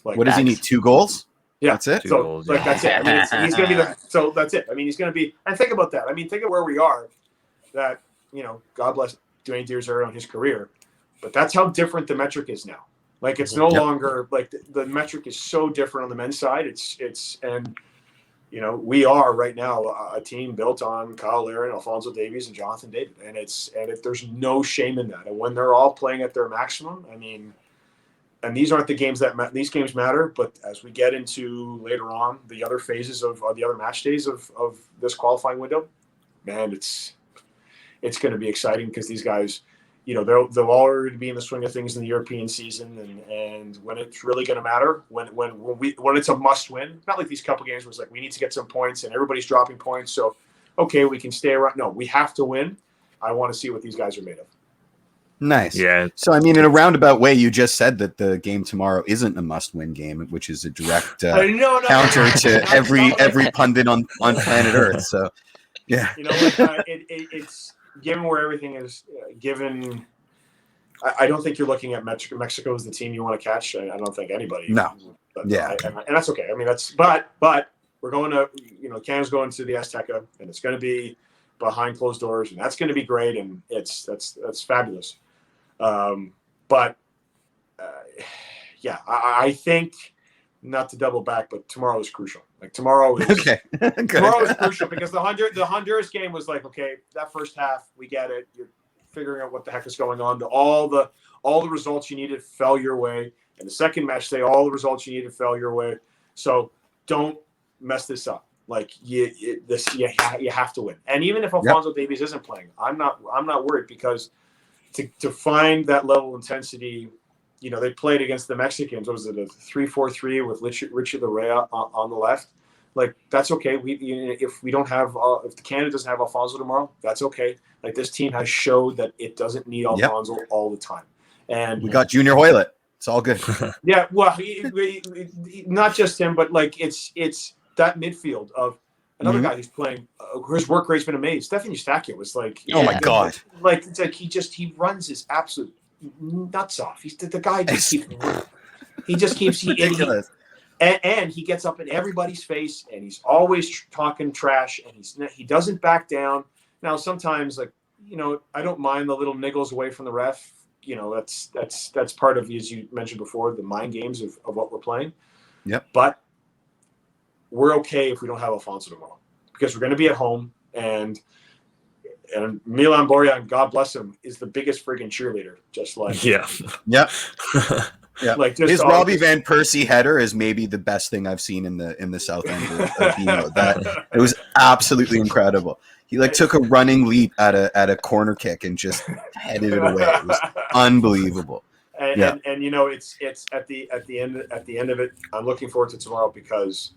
Like, what does he need? 2 goals? Yeah, that's it. So that's it. I mean, he's going to be so that's it. I mean, he's going to be. And think about that. I mean, think of where we are. That God bless Dwayne Deerzero and his career, but that's how different the metric is now. Like it's no longer like the metric is so different on the men's side. It's and we are right now a team built on Kyle Larin, Alfonso Davies, and Jonathan David, and there's no shame in that. And when they're all playing at their maximum, I mean. And these aren't the games these games matter, but as we get into later on the other phases of the other match days of this qualifying window, man, it's going to be exciting because these guys, they'll already be in the swing of things in the European season, and when it's really going to matter, when it's a must win, not like these couple games where it's like we need to get some points and everybody's dropping points, so okay, we can stay around. No, we have to win. I want to see what these guys are made of. Nice. Yeah. So, I mean, in a roundabout way, you just said that the game tomorrow isn't a must-win game, which is a direct counter to every pundit on planet Earth. So, yeah. It's given where everything is given. I don't think you're looking at Mexico as the team you want to catch. I don't think anybody. No. But, and that's okay. I mean, but we're going to Canada's going to the Azteca, and it's going to be behind closed doors, and that's going to be great, and that's fabulous. I think, not to double back, but tomorrow is crucial. Like tomorrow is tomorrow is crucial because the Honduras game was like, okay, that first half we get it. You're figuring out what the heck is going on. All the results you needed fell your way. And the second match day, all the results you needed fell your way. So don't mess this up. Like you have to win. And even if Alfonso Davies isn't playing, I'm not worried because to find that level of intensity they played against the Mexicans. What was it, a 3-4-3 with Richard Larrea on the left? Like, that's okay. If we don't have if Canada doesn't have Alfonso tomorrow, that's okay. Like, this team has showed that it doesn't need Alfonso all the time. And we got Junior Hoylett. It's all good. Yeah, well, not just him, but like it's that midfield of another guy who's playing. His work rate's been amazing. Stefan Eustachio was like, oh my god, like it's like he runs his absolute nuts off. He's the guy just keeps ridiculous. And he gets up in everybody's face, and he's always talking trash, and he doesn't back down. Now, sometimes, like, I don't mind the little niggles away from the ref. That's part of, as you mentioned before, the mind games of what we're playing. Yep. But we're okay if we don't have Alfonso tomorrow, because we're going to be at home, and Milan Borjan, God bless him, is the biggest friggin' cheerleader. Just like yeah. Like his Robbie Van Persie header is maybe the best thing I've seen in the South End of BMO. That it was absolutely incredible. He took a running leap at a corner kick and just headed it away. It was unbelievable. And it's at the end of it. I'm looking forward to tomorrow because,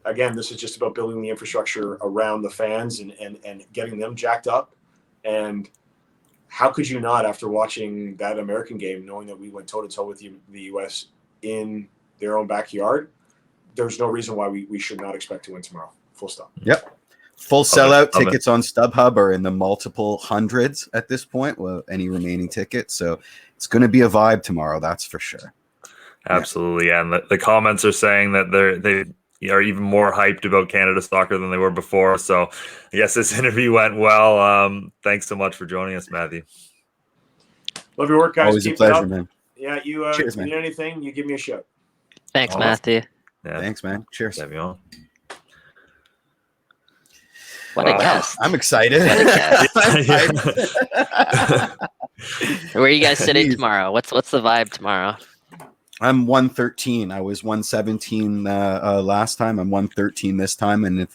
again, this is just about building the infrastructure around the fans and getting them jacked up. And how could you not, after watching that American game, knowing that we went toe-to-toe with the U.S. in their own backyard, there's no reason why we should not expect to win tomorrow. Full stop. Yep. Full sellout tickets on StubHub are in the multiple hundreds at this point, any remaining tickets. So it's going to be a vibe tomorrow, that's for sure. Absolutely. Yeah. And the comments are saying that they are even more hyped about Canada soccer than they were before. So I guess this interview went well. Thanks so much for joining us, Matthew. Love your work, guys. Always a pleasure, man. Yeah, Cheers, man. Need anything, you give me a shout. Thanks, Matthew. Yeah. Thanks, man. Cheers. Have you on. What a guest. I'm excited. Where are you guys sitting tomorrow? What's the vibe tomorrow? I'm 113. I was 117 last time. I'm 113 this time. And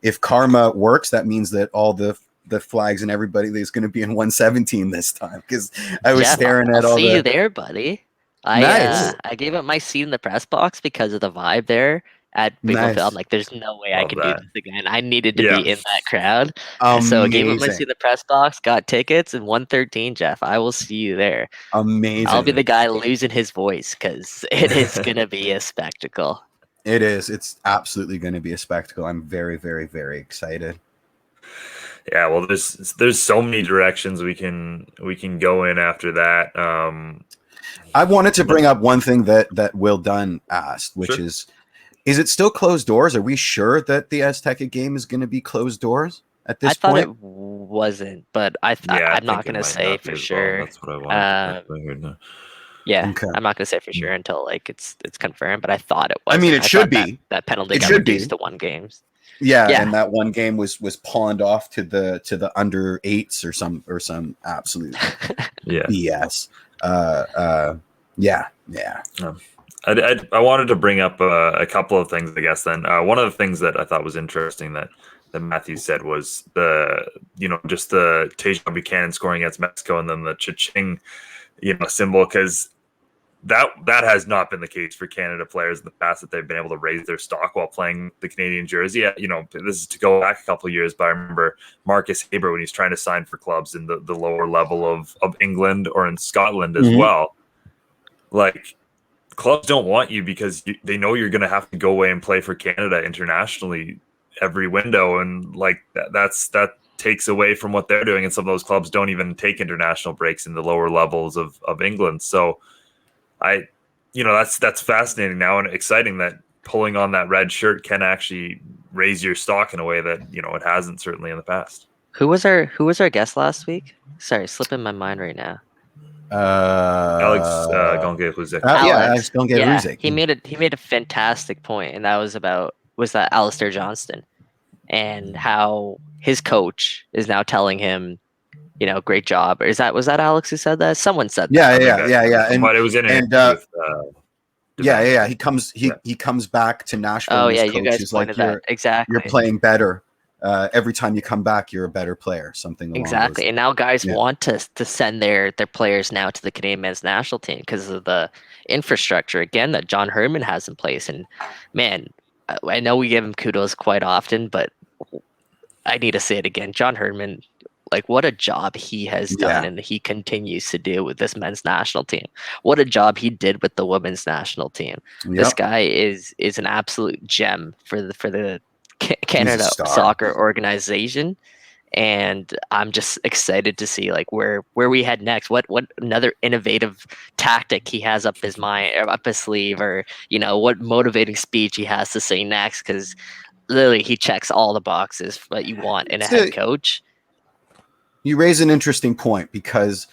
if karma works, that means that all the flags and everybody is going to be in 117 this time, because I was staring at all see you there, buddy. Nice. I gave up my seat in the press box because of the vibe there at Bigglesville. I'm like, there's no way I can do this again. I needed to be in that crowd. So I gave up my seat in the press box, got tickets, and 113, Jeff. I will see you there. Amazing. I'll be the guy losing his voice because it is going to be a spectacle. It is. It's absolutely going to be a spectacle. I'm very, very, very excited. Yeah, well, there's so many directions we can go in after that. I wanted to bring up one thing that Will Dunn asked, which is it still closed doors? Are we sure that the Azteca game is going to be closed doors at this point? I thought it wasn't, but I'm not going to say for sure. That's what I wanted. Yeah, okay. I'm not going to say for sure until it's confirmed, but I thought it was. I mean, it should be. That penalty got reduced to 1 game. Yeah, and that 1 game was pawned off to the under 8s or some absolute BS. I wanted to bring up a couple of things, I guess. Then one of the things that I thought was interesting that Matthew said was just the Tajon Buchanan scoring against Mexico and then the cha-ching symbol, because that has not been the case for Canada players in the past, that they've been able to raise their stock while playing the Canadian jersey. This is to go back a couple of years, but I remember Marcus Haber when he's trying to sign for clubs in the lower level of England or in Scotland as well. Like, clubs don't want you because they know you're going to have to go away and play for Canada internationally every window, and that takes away from what they're doing. And some of those clubs don't even take international breaks in the lower levels of England. So that's fascinating now and exciting that pulling on that red shirt can actually raise your stock in a way that it hasn't certainly in the past. Who was our guest last week? Sorry, slipping my mind right now. Alex Gongue-Ruzek. Alex Gongue-Ruzek. He made a fantastic point, and that was that Alistair Johnston, and how his coach is now telling him, great job. Or was that Alex who said that? Someone said that. Yeah. But it was in it. He comes back to Nashville. Oh yeah, you guys pointed that exactly. You're playing better. every time you come back, you're a better player. Something along exactly. those And now guys Yeah. want to send their players now to the Canadian men's national team because of the infrastructure again that John Herdman has in place. And man, I know we give him kudos quite often, but I need to say it again. John Herdman, like what a job he has done Yeah. and he continues to do with this men's national team. What a job he did with the women's national team. This Yep. guy is an absolute gem for the He's a Canada star. soccer organization. And I'm just excited to see like where we head next. What another innovative tactic he has up his mind or up his sleeve, or what motivating speech he has to say next. Because literally, he checks all the boxes that you want in a head coach. You raise an interesting point because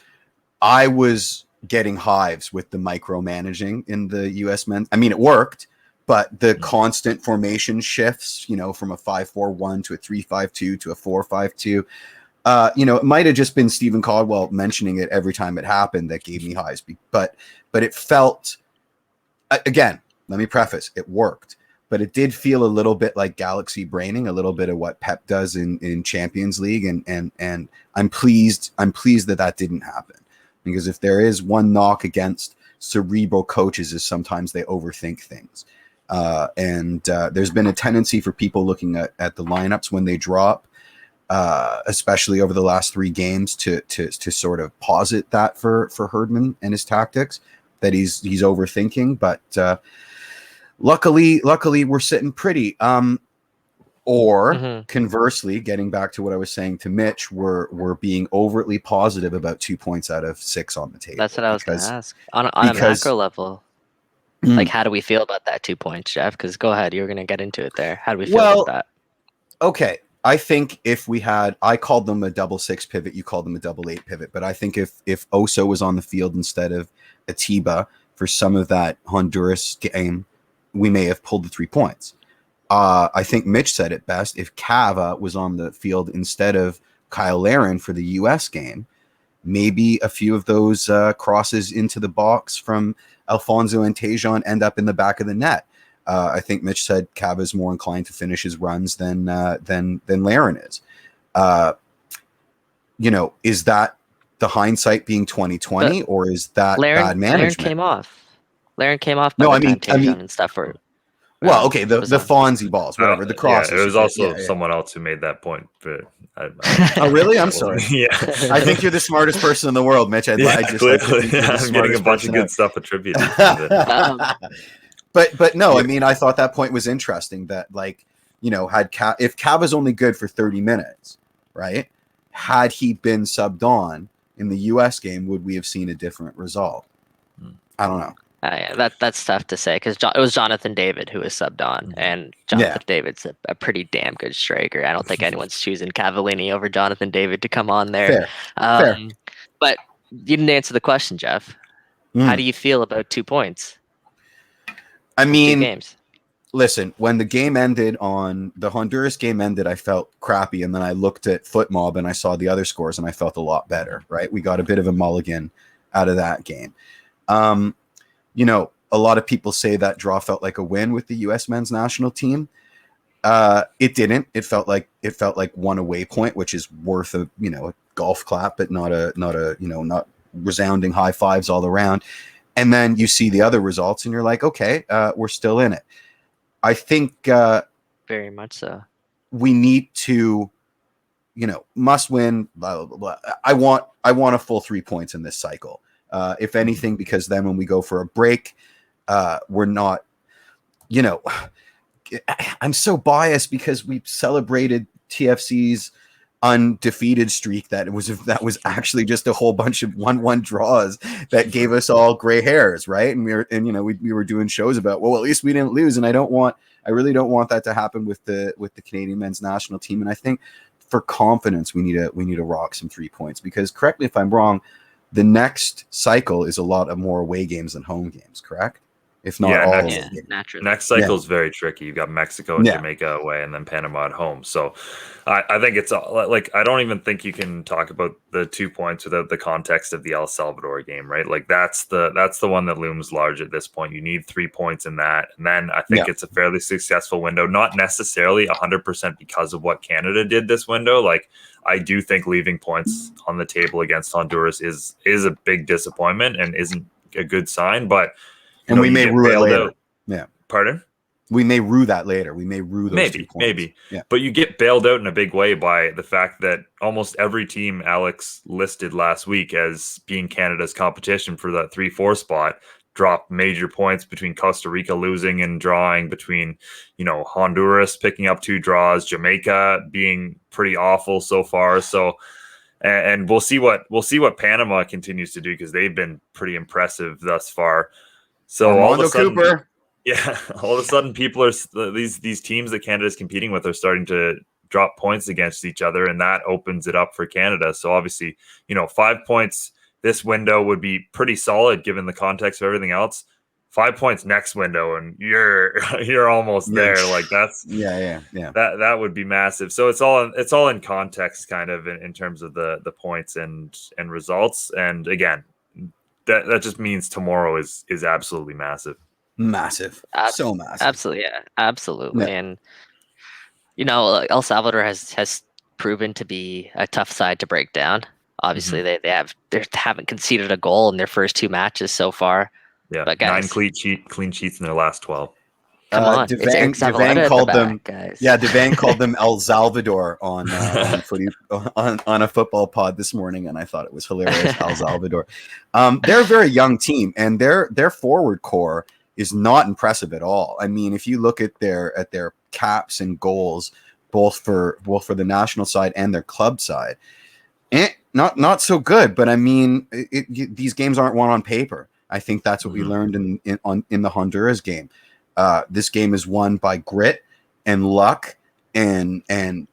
I was getting hives with the micromanaging in the U.S. men. I mean, it worked. But the constant formation shifts, from a 5-4-1 to a 3-5-2 to a 4-5-2, it might have just been Stephen Caldwell mentioning it every time it happened that gave me highs. But it felt, again, let me preface, it worked. But it did feel a little bit like galaxy braining, a little bit of what Pep does in Champions League, and I'm pleased that didn't happen, because if there is one knock against cerebral coaches is sometimes they overthink things. There's been a tendency for people looking at the lineups when they drop, especially over the last 3 games, to sort of posit that for Herdman and his tactics, that he's overthinking. But luckily we're sitting pretty. Conversely, getting back to what I was saying to Mitch, we're being overtly positive about 2 points out of 6 on the table. That's what I was going to ask. On a macro level. Like, how do we feel about that 2 points, Jeff? Because go ahead, you're going to get into it there. How do we feel about that? Okay. I think if we had, I called them a 6-6 pivot, you called them a 8-8 pivot, but I think if Oso was on the field instead of Atiba for some of that Honduras game, we may have pulled the 3 points. I think Mitch said it best. If Cava was on the field instead of Kyle Larin for the U.S. game, maybe a few of those crosses into the box from Alfonso and Tejan end up in the back of the net. I think Mitch said Cava is more inclined to finish his runs than Larin is. Is that the hindsight being 2020, or is that bad management? Larin came off. By Tejan and stuff were. Well, okay, the Fonzie balls, whatever, the crosses. Yeah, it was also someone else who made that point. But oh, really? I'm sorry. Yeah, I think you're the smartest person in the world, Mitch. I'm getting a bunch of good stuff attributed to it. But no, I mean, I thought that point was interesting. That if Cava's only good for 30 minutes, right? Had he been subbed on in the U.S. game, would we have seen a different result? I don't know. Yeah, that's tough to say because it was Jonathan David who was subbed on, and Jonathan David's a pretty damn good striker. I don't think anyone's choosing Cavallini over Jonathan David to come on there. Fair. But you didn't answer the question, Jeff. How do you feel about 2 points? I mean, 2 games. Listen, when the game ended the Honduras game ended, I felt crappy, and then I looked at FootMob and I saw the other scores, and I felt a lot better. Right, we got a bit of a mulligan out of that game. A lot of people say that draw felt like a win with the U.S. men's national team. It didn't. It felt like one away point, which is worth a golf clap, but not resounding high fives all around. And then you see the other results, and you're like, okay, we're still in it. I think very much so. We need to, must win. Blah blah blah. I want a full 3 points in this cycle. If anything, because then when we go for a break, we're not, I'm so biased because we celebrated TFC's undefeated streak that was actually just a whole bunch of 1-1 draws that gave us all gray hairs, right? And we were doing shows about, well, at least we didn't lose, and I really don't want that to happen with the Canadian men's national team. And I think for confidence, we need to rock some 3 points, because correct me if I'm wrong, the next cycle is a lot of more away games than home games, correct? if not all. Naturally. Next cycle is very tricky. You've got Mexico and Jamaica away, and then Panama at home. So I think it's like, I don't even think you can talk about the 2 points without the context of the El Salvador game, right? Like that's the one that looms large at this point. You need 3 points in that, and then I think it's a fairly successful window. Not necessarily 100% because of what Canada did this window. Like, I do think leaving points on the table against Honduras is a big disappointment and isn't a good sign, but. And we may rue it later. Yeah. Pardon? We may rue that later. We may rue those 2 points. Maybe. Yeah. But you get bailed out in a big way by the fact that almost every team Alex listed last week as being Canada's competition for that 3-4 spot dropped major points between Costa Rica losing and drawing, between, Honduras picking up 2 draws, Jamaica being pretty awful so far. So, and we'll see what Panama continues to do, because they've been pretty impressive thus far. So all of a sudden, all of a sudden, people are these teams that Canada's competing with are starting to drop points against each other, and that opens it up for Canada. So obviously, 5 points this window would be pretty solid given the context of everything else. 5 points next window, and you're almost there. Like that's that would be massive. So it's all in context, kind of in terms of the points and results. And again, that just means tomorrow is absolutely massive. So massive. Absolutely, yeah, absolutely. Yeah. And El Salvador has proven to be a tough side to break down. Obviously, they haven't conceded a goal in their first 2 matches so far. Yeah, but guys, 9 clean sheets in their last 12. Come on, Devane called them. Guys. Yeah, Devane called them El Salvador on a football pod this morning, and I thought it was hilarious. El Salvador. They're a very young team, and their forward core is not impressive at all. I mean, if you look at their caps and goals, both for the national side and their club side, not so good. But I mean, these games aren't won on paper. I think that's what we learned in the Honduras game. This game is won by grit and luck and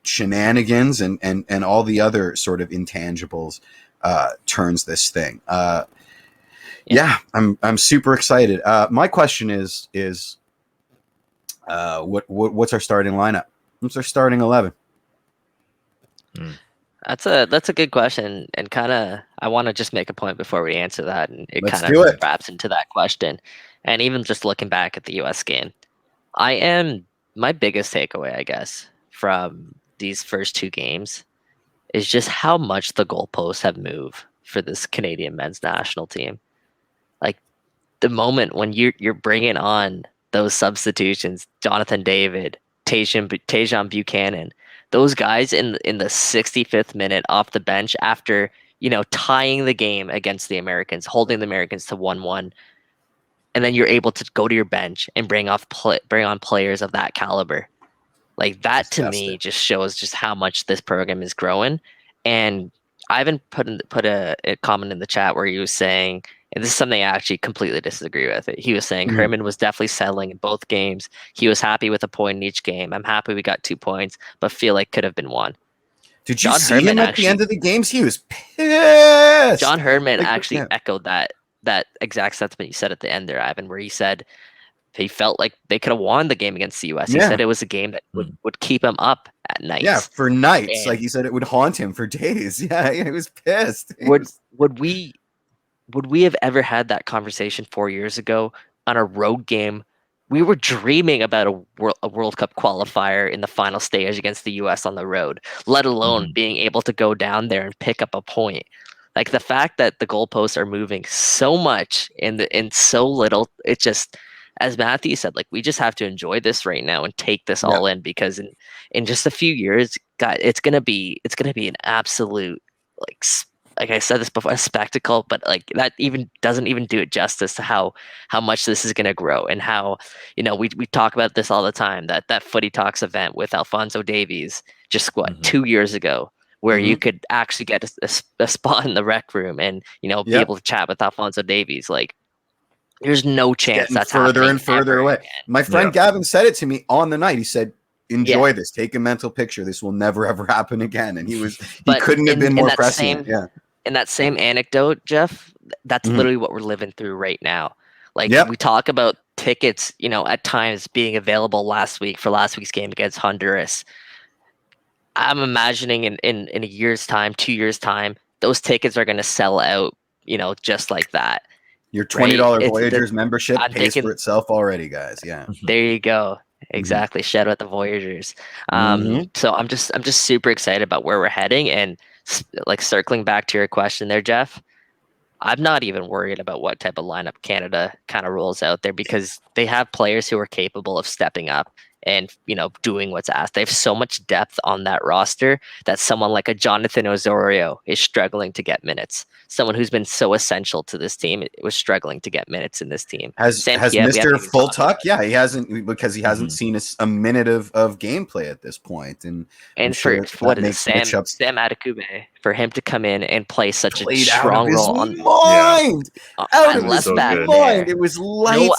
shenanigans and all the other sort of intangibles turns this thing. I'm super excited. My question is what's our starting lineup? What's our starting 11? That's a good question, and kind of I want to just make a point before we answer that, and it kind of wraps into that question. And even just looking back at the U.S. game, my biggest takeaway, I guess, from these first 2 games is just how much the goalposts have moved for this Canadian men's national team. Like the moment when you're bringing on those substitutions, Jonathan David, Tajon Buchanan, those guys in the 65th minute off the bench after tying the game against the Americans, holding the Americans to 1-1. And then you're able to go to your bench and bring on players of that caliber. Like that to me just shows just how much this program is growing. And Ivan put a comment in the chat where he was saying, and this is something I actually completely disagree with. He was saying Herman was definitely settling in both games. He was happy with a point in each game. I'm happy we got 2 points, but feel like could have been 1. Did you see him at the end of the games? He was pissed. John Herman actually echoed that exact sentiment you said at the end there, Ivan, where he said he felt like they could have won the game against the U.S. He said it was a game that would keep him up at night. Yeah, for nights. And like he said, it would haunt him for days. Yeah, he was pissed. Would we have ever had that conversation 4 years ago on a road game? We were dreaming about a World Cup qualifier in the final stage against the U.S. on the road, let alone being able to go down there and pick up a point. Like the fact that the goalposts are moving so much in so little, it just, as Matthew said, like we just have to enjoy this right now and take this all in, because in just a few years, God, it's gonna be an absolute like I said this before, a spectacle, but like that even doesn't even do it justice to how much this is going to grow, and how, we talk about this all the time, that Footy Talks event with Alfonso Davies just 2 years ago, where you could actually get a spot in the rec room and, be able to chat with Alfonso Davies. Like there's no chance that's further and further away. Again. My friend Gavin said it to me on the night. He said, enjoy this, take a mental picture. This will never, ever happen again. And he couldn't have been more prescient. In that same anecdote, Jeff, that's literally what we're living through right now. Like we talk about tickets, at times being available last week's game against Honduras, I'm imagining in a year's time, 2 years' time, those tickets are going to sell out, just like that. Your $20 Voyagers membership pays for itself already, guys. Yeah. There you go. Exactly. Mm-hmm. Shout out the Voyagers. So I'm just super excited about where we're heading, and like circling back to your question there, Jeff. I'm not even worried about what type of lineup Canada kind of rolls out there, because they have players who are capable of stepping up and, doing what's asked. They have so much depth on that roster that someone like a Jonathan Osorio is struggling to get minutes. Someone who's been so essential to this team was struggling to get minutes in this team. Has Mr. Full Tuck? Yeah, he hasn't, because he hasn't seen a minute of gameplay at this point. And for what is it, Sam Adekube, for him to come in and play such a strong role on mind. Out of his mind. It was lights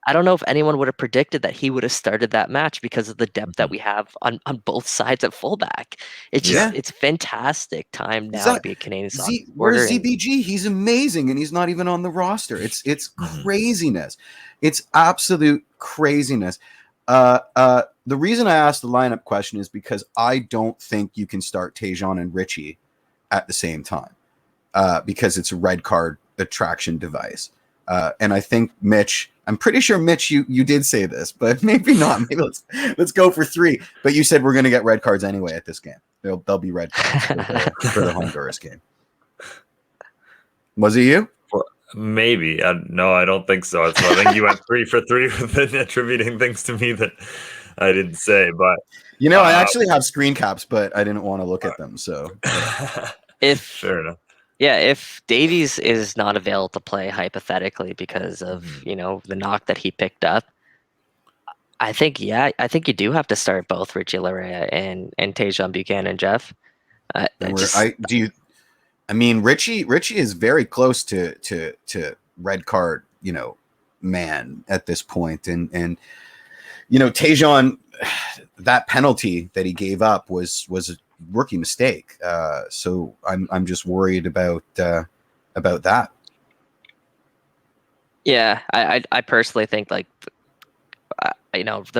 I don't know if anyone would have predicted that he would have started that match, because of the depth that we have on both sides at fullback. It's just it's fantastic time now to be a Canadian soccer supporter. Where's ZBG? He's amazing, and he's not even on the roster. It's craziness. It's absolute craziness. The reason I asked the lineup question is because I don't think you can start Tajon and Richie at the same time, because it's a red card attraction device. And I think Mitch, I'm pretty sure Mitch, you did say this, but maybe not. Maybe let's go for 3. But you said we're going to get red cards anyway at this game. They'll be red cards for the Honduras game. Was it you? Well, maybe. No, I don't think so. So I think you went 3 for 3 with attributing things to me that I didn't say. But I actually have screen caps, but I didn't want to look at them. So fair enough. Yeah, if Davies is not available to play hypothetically because of the knock that he picked up, I think you do have to start both Richie Larea and Tajon Buchanan, Jeff. Richie is very close to red card, man at this point, and Tajon, that penalty that he gave up was a rookie mistake. So I'm just worried about that. Yeah, I personally think the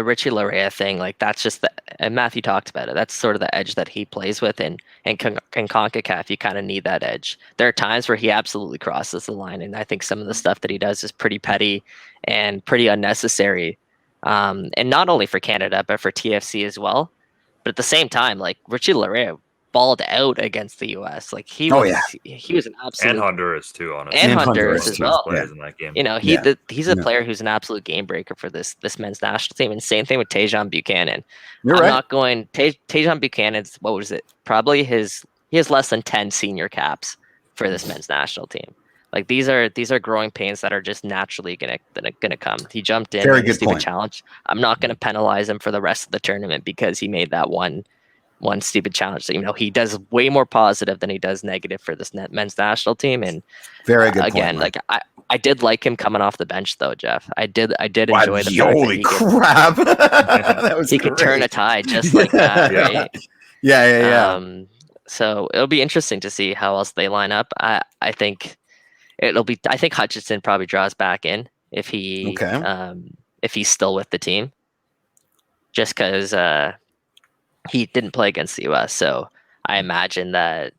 Richie Larea thing, that's just and Matthew talked about it. That's sort of the edge that he plays with, and Concacaf, you kind of need that edge. There are times where he absolutely crosses the line, and I think some of the stuff that he does is pretty petty and pretty unnecessary. And not only for Canada, but for TFC as well. But at the same time, Richie Larea balled out against the U.S. He was an absolute, and Honduras too, honestly, and Honduras as well. Players in that game. He's a player who's an absolute game breaker for this men's national team. And same thing with Tajon Buchanan. Tajon Buchanan's, what was it? Probably he has less than 10 senior caps for this men's national team. These are growing pains that are just naturally gonna come. He jumped in a stupid challenge. I'm not gonna penalize him for the rest of the tournament because he made that one stupid challenge. So, he does way more positive than he does negative for this men's national team. And very good again, point, I did like him coming off the bench though, Jeff. I did enjoy the fact holy crap. That was he could turn a tide just like that. Right? Yeah. So it'll be interesting to see how else they line up. I think Hutchinson probably draws back in if he's still with the team, just because he didn't play against the U.S. So I imagine that'll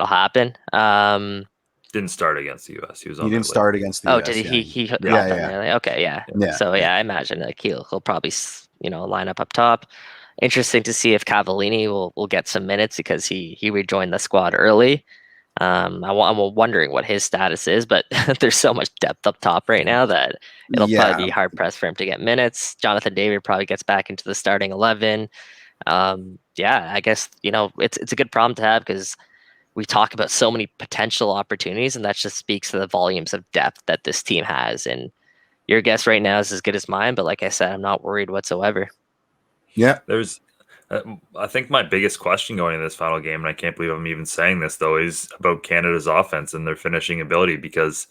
happen. Didn't start against the U.S. He didn't start against the U.S. Oh, did he? He yeah. Okay, yeah. So I imagine he'll probably line up top. Interesting to see if Cavallini will get some minutes because he rejoined the squad early. I'm wondering what his status is, but there's so much depth up top right now that it'll probably be hard pressed for him to get minutes. Jonathan Davies probably gets back into the starting 11. I guess it's a good problem to have because we talk about so many potential opportunities, and that just speaks to the volumes of depth that this team has. And your guess right now is as good as mine, but like I said, I'm not worried whatsoever. Yeah, there's. I think my biggest question going into this final game, and I can't believe I'm even saying this though, is about Canada's offense and their finishing ability. Because,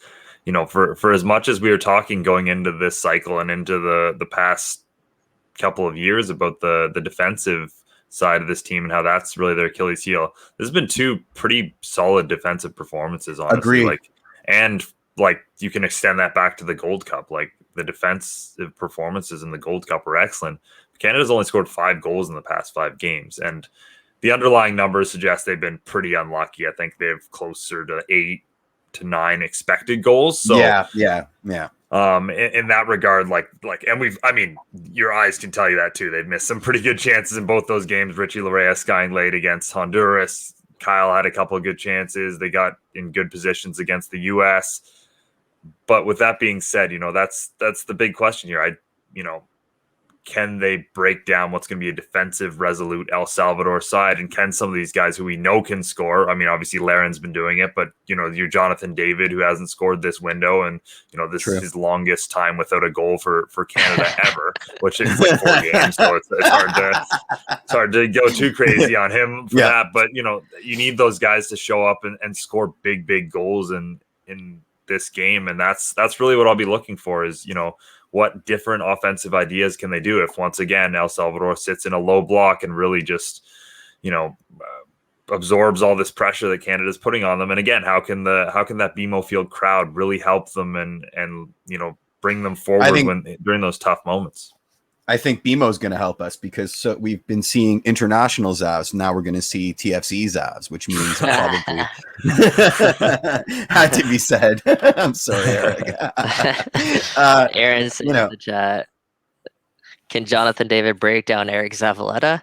for as much as we were talking going into this cycle and into the past couple of years about the defensive side of this team and how that's really their Achilles heel, there's been 2 pretty solid defensive performances, honestly. Agreed. And like you can extend that back to the Gold Cup. Like the defensive performances in the Gold Cup were excellent. Canada's only scored 5 goals in the past 5 games, and the underlying numbers suggest they've been pretty unlucky. I think they have closer to 8 to 9 expected goals. So yeah. In that regard, and your eyes can tell you that too. They've missed some pretty good chances in both those games. Richie Larea skying late against Honduras. Kyle had a couple of good chances. They got in good positions against the U.S. But with that being said, that's the big question here. Can they break down what's going to be a defensive, resolute El Salvador side? And can some of these guys who we know can score? I mean, obviously Laren's been doing it, but your Jonathan David, who hasn't scored this window, and this is his longest time without a goal for Canada ever, which is like 4 games. So it's hard to go too crazy on him for that. But you need those guys to show up and score big goals in this game, and that's really what I'll be looking for. Is what different offensive ideas can they do if once again El Salvador sits in a low block and really just absorbs all this pressure that Canada's putting on them? And again, how can that BMO Field crowd really help them and bring them forward during those tough moments? I think BMO is going to help us because we've been seeing international Zavs. Now we're going to see TFC Zavs, which means probably had to be said. I'm sorry, Eric. Aaron's in the chat. Can Jonathan David break down Eric Zavaleta?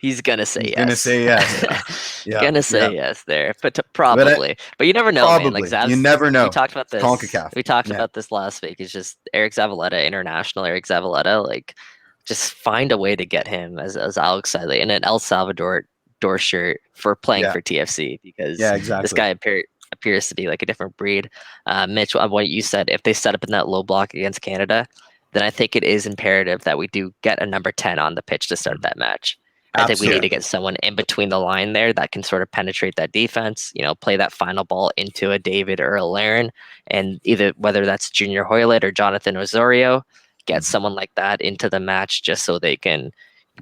He's gonna say yes. Gonna say yes. Gonna say yes there, but probably. But you never know, man. Like Zavs, you never know. We talked about this. Concacaf. We talked about this last week. It's just Eric Zavaleta, international Eric Zavaleta. Like, just find a way to get him, as Alex said, in an El Salvador shirt for playing for TFC, because this guy appears to be like a different breed. Mitch, what you said, if they set up in that low block against Canada, then I think it is imperative that we do get a number 10 on the pitch to start that match. I think we need to get someone in between the line there that can sort of penetrate that defense, play that final ball into a David or a Laren, and whether that's Junior Hoylett or Jonathan Osorio, get someone like that into the match just so they can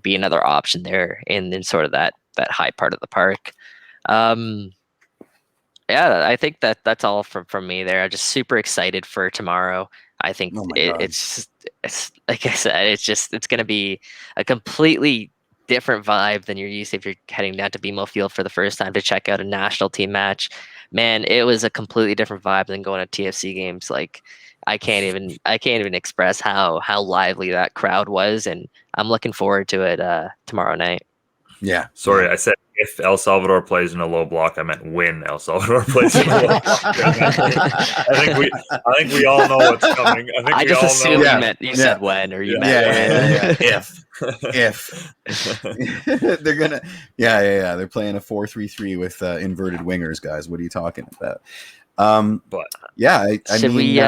be another option there in sort of that high part of the park. I think that's all from me there. I'm just super excited for tomorrow. I think it's like I said, it's going to be a completely different vibe than you're used to if you're heading down to BMO Field for the first time to check out a national team match. Man, it was a completely different vibe than going to TFC games. Like, I can't even express how lively that crowd was, and I'm looking forward to it tomorrow night. Yeah. Sorry, I said if El Salvador plays in a low block, I meant when El Salvador plays in a low block. I think we all know what's coming. I just assumed you said when, or you meant if they're gonna they're playing a 4-3-3 with inverted wingers, guys. What are you talking about? Should we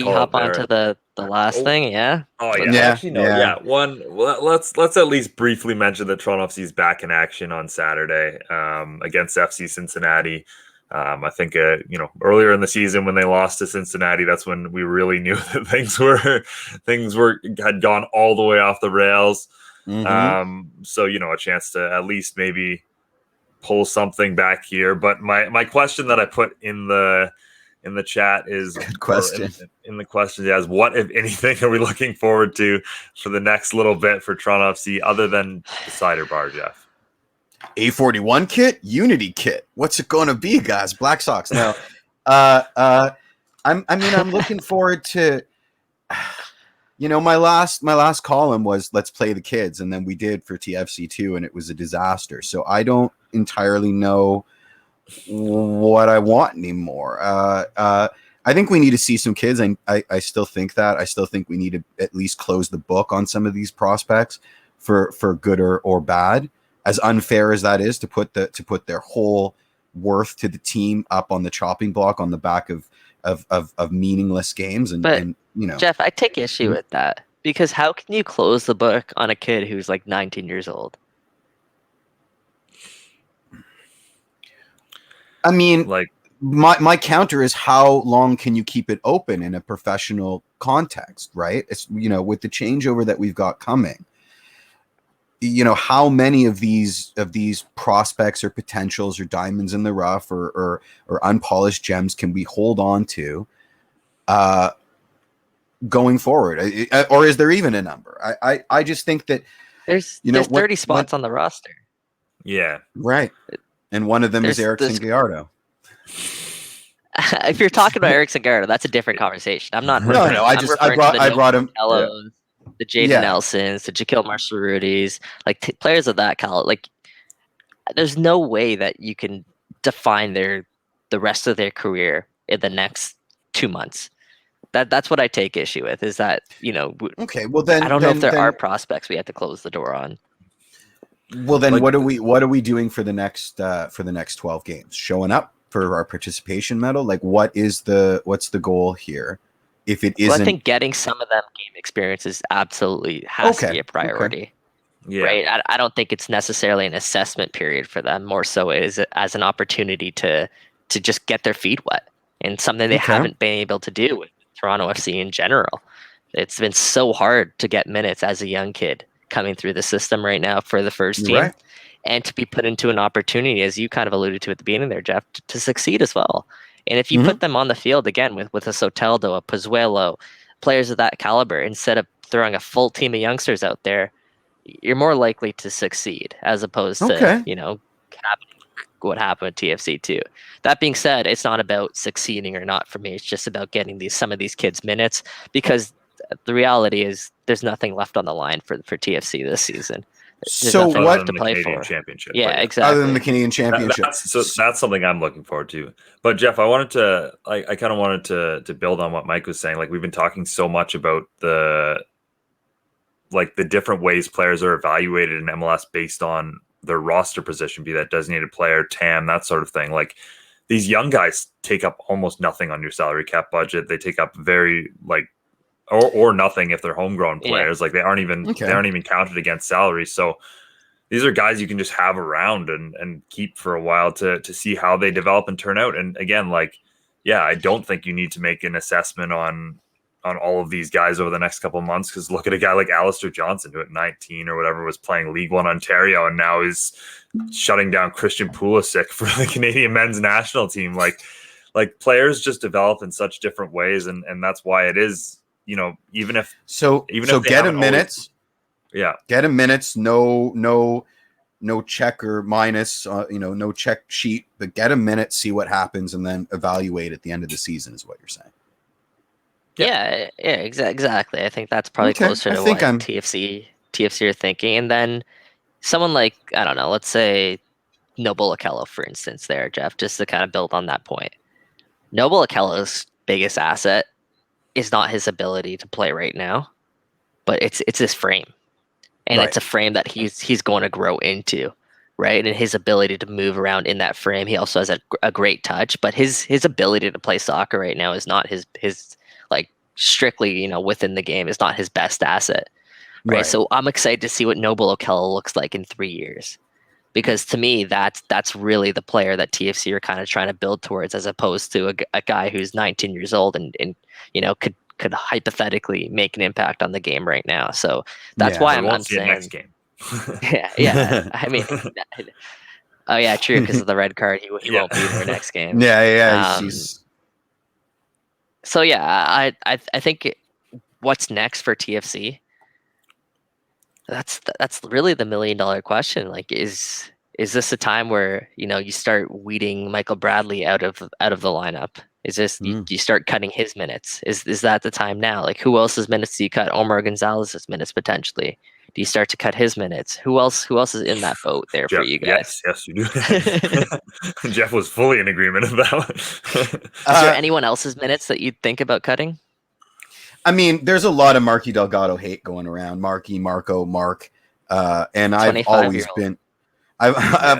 hop on to the last thing? Yeah. Oh yeah. Actually, no. Yeah. Let's at least briefly mention that Toronto FC is back in action on Saturday against FC Cincinnati. I think earlier in the season when they lost to Cincinnati, that's when we really knew that things had gone all the way off the rails. Mm-hmm. So a chance to at least maybe pull something back here. But my question that I put in the chat is good question. In the question is, what, if anything, are we looking forward to for the next little bit for Toronto FC other than the cider bar, Jeff? A41 kit, Unity kit. What's it going to be, guys? Black Sox. Now, I'm looking forward to. My last column was let's play the kids, and then we did for TFC2, and it was a disaster. So I don't entirely know what I want anymore. I think we need to see some kids. I still think that. I still think we need to at least close the book on some of these prospects for good or bad. As unfair as that is to put their whole worth to the team up on the chopping block on the back of meaningless games. And Jeff, I take issue with that, because how can you close the book on a kid who's like 19 years old? I mean, like my counter is, how long can you keep it open in a professional context, right? It's with the changeover that we've got coming. how many of these prospects or potentials or diamonds in the rough or unpolished gems can we hold on to going forward? Or is there even a number? I just think that there's 30 spots on the roster. Yeah. Right. And one of them is Erickson Gallardo. If you're talking about Erickson Gallardo, that's a different conversation. I'm not. No. I brought him. The Jayden Nelsons, the Jaquil Marshall-Rudy's, like players of that caliber. Like, there's no way that you can define the rest of their career in the next 2 months. That's what I take issue with. Is that Okay, well then I don't know if there are prospects we have to close the door on. Well then, what are we doing for the next 12 games? Showing up for our participation medal? Like, what's the goal here? If it isn't, I think getting some of them game experiences absolutely has to be a priority. Okay. Yeah. Right. I don't think it's necessarily an assessment period for them. More so is as an opportunity to just get their feet wet, and something they haven't been able to do with Toronto FC in general. It's been so hard to get minutes as a young kid coming through the system right now for the first team, and to be put into an opportunity, as you kind of alluded to at the beginning there, Jeff, to succeed as well. And if you put them on the field again with a Soteldo, a Pozuelo, players of that caliber, instead of throwing a full team of youngsters out there, you're more likely to succeed as opposed to what happened with TFC too. That being said, it's not about succeeding or not for me. It's just about getting some of these kids minutes, because the reality is there's nothing left on the line for TFC this season. There's nothing left to play for. Championship, yeah, exactly. Other than the Canadian Championship, that's something I'm looking forward to. But Jeff, I kind of wanted to build on what Mike was saying. Like, we've been talking so much about the different ways players are evaluated in MLS based on their roster position, be that designated player, TAM, that sort of thing. Like, these young guys take up almost nothing on your salary cap budget. They take up very or nothing if they're homegrown players. Like, they aren't even counted against salary. So these are guys you can just have around and keep for a while to see how they develop and turn out. And again, I don't think you need to make an assessment on all of these guys over the next couple of months, because look at a guy like Alistair Johnson, who at 19 or whatever was playing League One Ontario and now is shutting down Christian Pulisic for the Canadian men's national team. Like players just develop in such different ways, and that's why it is, even if get him minutes. Get him minutes. No check or minus. No check sheet, but get him minutes. See what happens, and then evaluate at the end of the season. Is what you're saying. Yeah, exactly. I think that's probably closer to what TFC are thinking. And then someone like, I don't know, let's say Noble Okello, for instance, there, Jeff, just to kind of build on that point. Noble Okello's biggest asset is not his ability to play right now, but it's his frame. And it's a frame that he's going to grow into, right? And his ability to move around in that frame. He also has a great touch, but his ability to play soccer right now is not his strictly, within the game, is not his best asset. Right. So I'm excited to see what Noble Okello looks like in 3 years, because to me, that's really the player that TFC are kind of trying to build towards, as opposed to a guy who's 19 years old and could hypothetically make an impact on the game right now. So that's why I'm saying next game. yeah. I mean, oh yeah, true. Because of the red card, he won't be there next game. Yeah. So yeah, I think what's next for TFC? That's really the $1 million question. Like, is this a time where you start weeding Michael Bradley out of the lineup? Is this you start cutting his minutes? Is that the time now? Like, who else's minutes do you cut? Omar Gonzalez's minutes potentially. Do you start to cut his minutes? Who else is in that boat there Jeff, for you guys? Yes, you do. Jeff was fully in agreement with that one. Is there anyone else's minutes that you'd think about cutting? I mean, there's a lot of Marky Delgado hate going around. Marky, Marco, Mark, and I've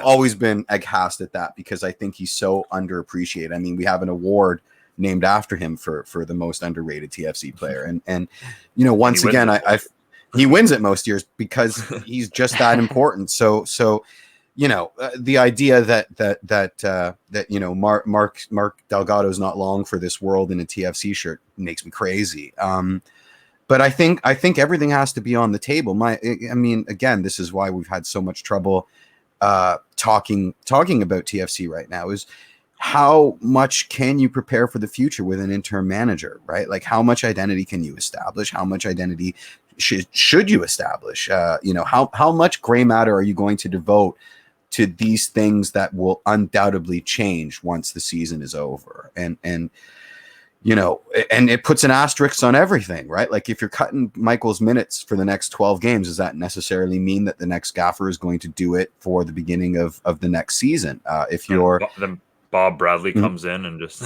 always been aghast at that, because I think he's so underappreciated. I mean, we have an award named after him for the most underrated TFC player, and once again, he wins it most years because he's just that important. So the idea that Mark Delgado is not long for this world in a TFC shirt makes me crazy. But I think everything has to be on the table. I mean, again, this is why we've had so much trouble talking about TFC right now. Is how much can you prepare for the future with an interim manager, right? Like, how much identity can you establish? How much identity should you establish? How much gray matter are you going to devote to these things that will undoubtedly change once the season is over? And it puts an asterisk on everything, right? Like, if you're cutting Michael's minutes for the next 12 games, does that necessarily mean that the next gaffer is going to do it for the beginning of the next season? If you're then Bob Bradley comes in and just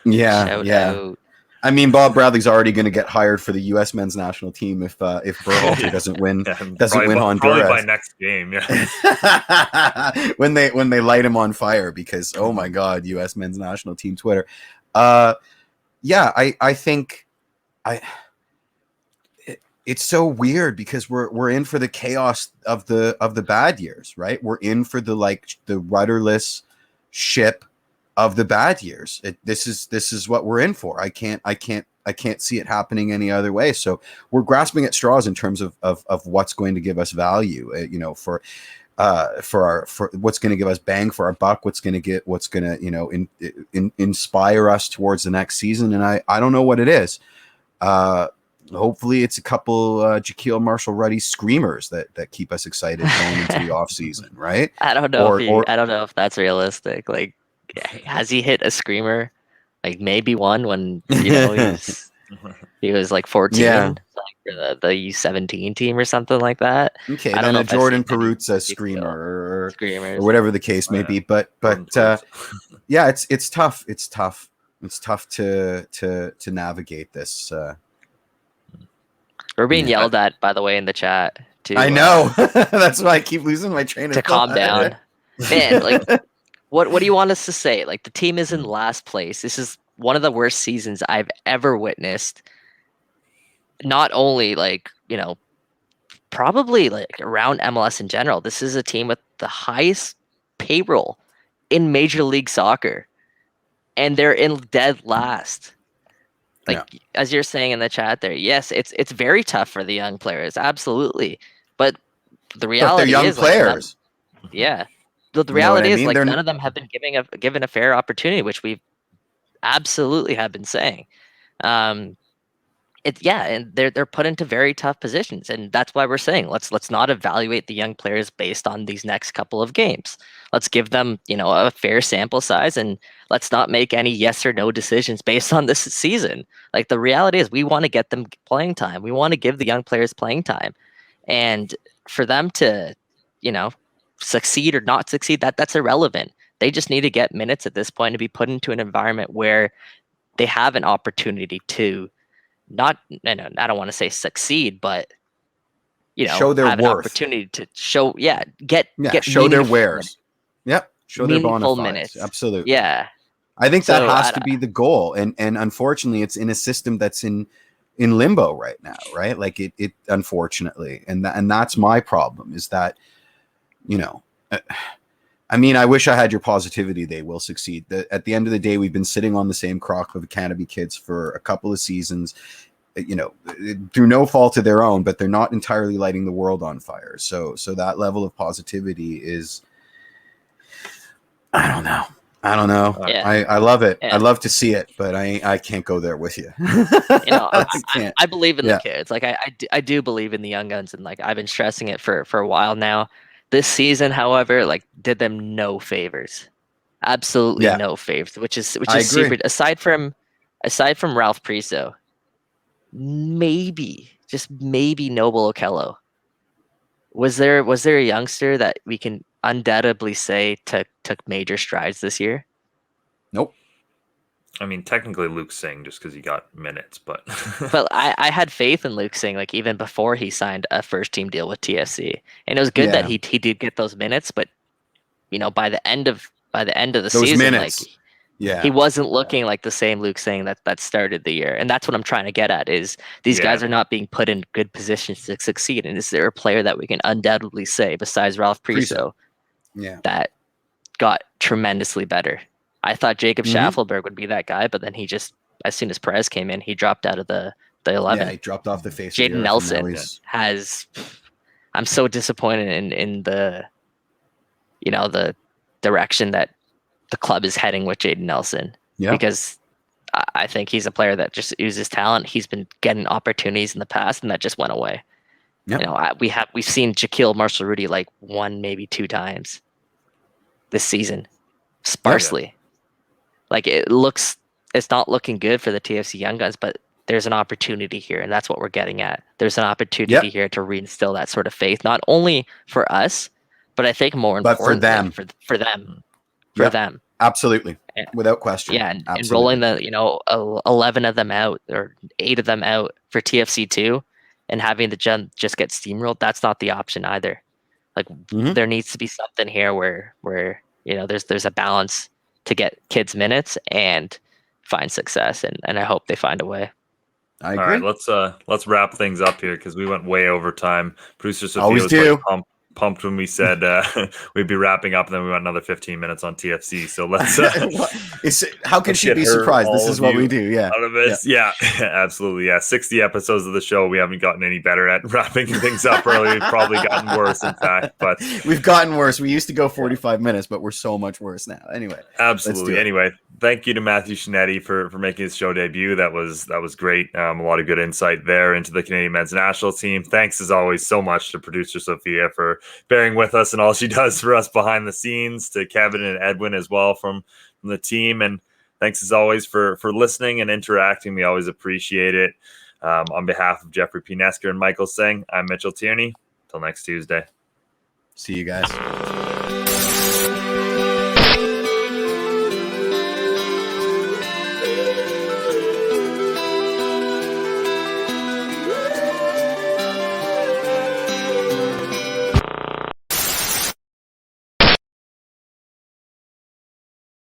Shout out. I mean, Bob Bradley's already going to get hired for the U.S. men's national team if Berhalter doesn't win Honduras. Probably by next game, yeah. when they light him on fire, because oh my God, U.S. men's national team Twitter. I think it's so weird because we're in for the chaos of the bad years, right? We're in for the rudderless ship of the bad years. This is what we're in for. I can't see it happening any other way. So we're grasping at straws in terms of what's going to give us value, for what's going to give us bang for our buck, what's going to inspire us towards the next season. And I don't know what it is. Hopefully it's a couple Jaquil Marshall-Ruddy screamers that keep us excited going into the off season, right? I don't know I don't know if that's realistic. Like, has he hit a screamer? Like, maybe one when he was like 14, like for the U17 team or something like that. Okay, I don't know, Jordan Peruzza screamer or whatever the case may be. But yeah, it's tough. It's tough to navigate this. We're being yelled at, by the way, in the chat too. I know. That's why I keep losing my train of thought. To calm down, man. Like, what do you want us to say? Like, the team is in last place. This is one of the worst seasons I've ever witnessed. Not only probably around MLS in general. This is a team with the highest payroll in Major League Soccer, and they're in dead last. As you're saying in the chat there, yes, it's very tough for the young players, absolutely. But the reality they're young is, players. The reality is, none of them have been given a fair opportunity, which we absolutely have been saying. And they're put into very tough positions, and that's why we're saying let's not evaluate the young players based on these next couple of games. Let's give them a fair sample size, and let's not make any yes or no decisions based on this season. Like, the reality is, we want to get them playing time. We want to give the young players playing time, and for them to succeed or not succeed, that's irrelevant. They just need to get minutes at this point to be put into an environment where they have an opportunity to I don't want to say succeed, but show their have worth. An opportunity to show show their wares. Yep, show their bona fides. Minutes. Absolutely. Yeah, I think that has to be the goal, and unfortunately, it's in a system that's in limbo right now, right? Like it unfortunately, and that's my problem is that I mean, I wish I had your positivity. They will succeed. At the end of the day, we've been sitting on the same crock of Academy kids for a couple of seasons, through no fault of their own, but they're not entirely lighting the world on fire. So that level of positivity is, I don't know. Yeah. I love it. Yeah. I love to see it, but I can't go there with you. I believe in the kids. Like, I do believe in the young guns, and I've been stressing it for a while now. This season, however, did them no favors. Absolutely no favors, which is super. Aside from Ralph Priso, just maybe Noble Okello. Was there a youngster that we can undoubtedly say took major strides this year? Nope. I mean, technically Luke Singh, just because he got minutes, but but I had faith in Luke Singh, even before he signed a first team deal with TFC, and it was good that he did get those minutes. But by the end of the those season, minutes. He wasn't looking like the same Luke Singh that started the year, and that's what I'm trying to get at. Is these guys are not being put in good positions to succeed, and is there a player that we can undoubtedly say besides Ralph Priso that got tremendously better? I thought Jacob Schaffelberg would be that guy, but then he just, as soon as Perez came in, he dropped out of the the 11. Yeah, he dropped off the face. of the Jayden earth, Nelson and now has. I'm so disappointed in the, the direction that the club is heading with Jayden Nelson. Yeah. Because I think he's a player that just oozes talent. He's been getting opportunities in the past, and that just went away. Yep. We've seen Jaquil Marshall-Rudy like 1, maybe 2 times this season, sparsely. Like it's not looking good for the TFC Young Guns, but there's an opportunity here, and that's what we're getting at. There's an opportunity here to reinstill that sort of faith, not only for us, but I think more importantly for them. Absolutely, without question. Yeah, and rolling the 11 of them out or 8 of them out for TFC2, and having the Gen just get steamrolled. That's not the option either. Like there needs to be something here where there's a balance to get kids minutes and find success, and I hope they find a way. I agree. All right, let's wrap things up here because we went way over time. Producer Sophia Always was do. Pumped when we said we'd be wrapping up, and then we went another 15 minutes on TFC. So let's. How can she be surprised? This is what we do. Yeah. Out of this, yeah, absolutely. Yeah, 60 episodes of the show. We haven't gotten any better at wrapping things up early. We've probably gotten worse, in fact. But we've gotten worse. We used to go 45 minutes, but we're so much worse now. Anyway. Absolutely. Anyway, thank you to Matthew Scianitti for making his show debut. That was great. A lot of good insight there into the Canadian men's national team. Thanks as always so much to producer Sophia for bearing with us and all she does for us behind the scenes, to Kevin and Edwin as well from the team. And thanks as always for listening and interacting. We always appreciate it. On behalf of Jeffrey P. Nesker and Michael Singh, I'm Mitchell Tierney. Till next Tuesday. See you guys.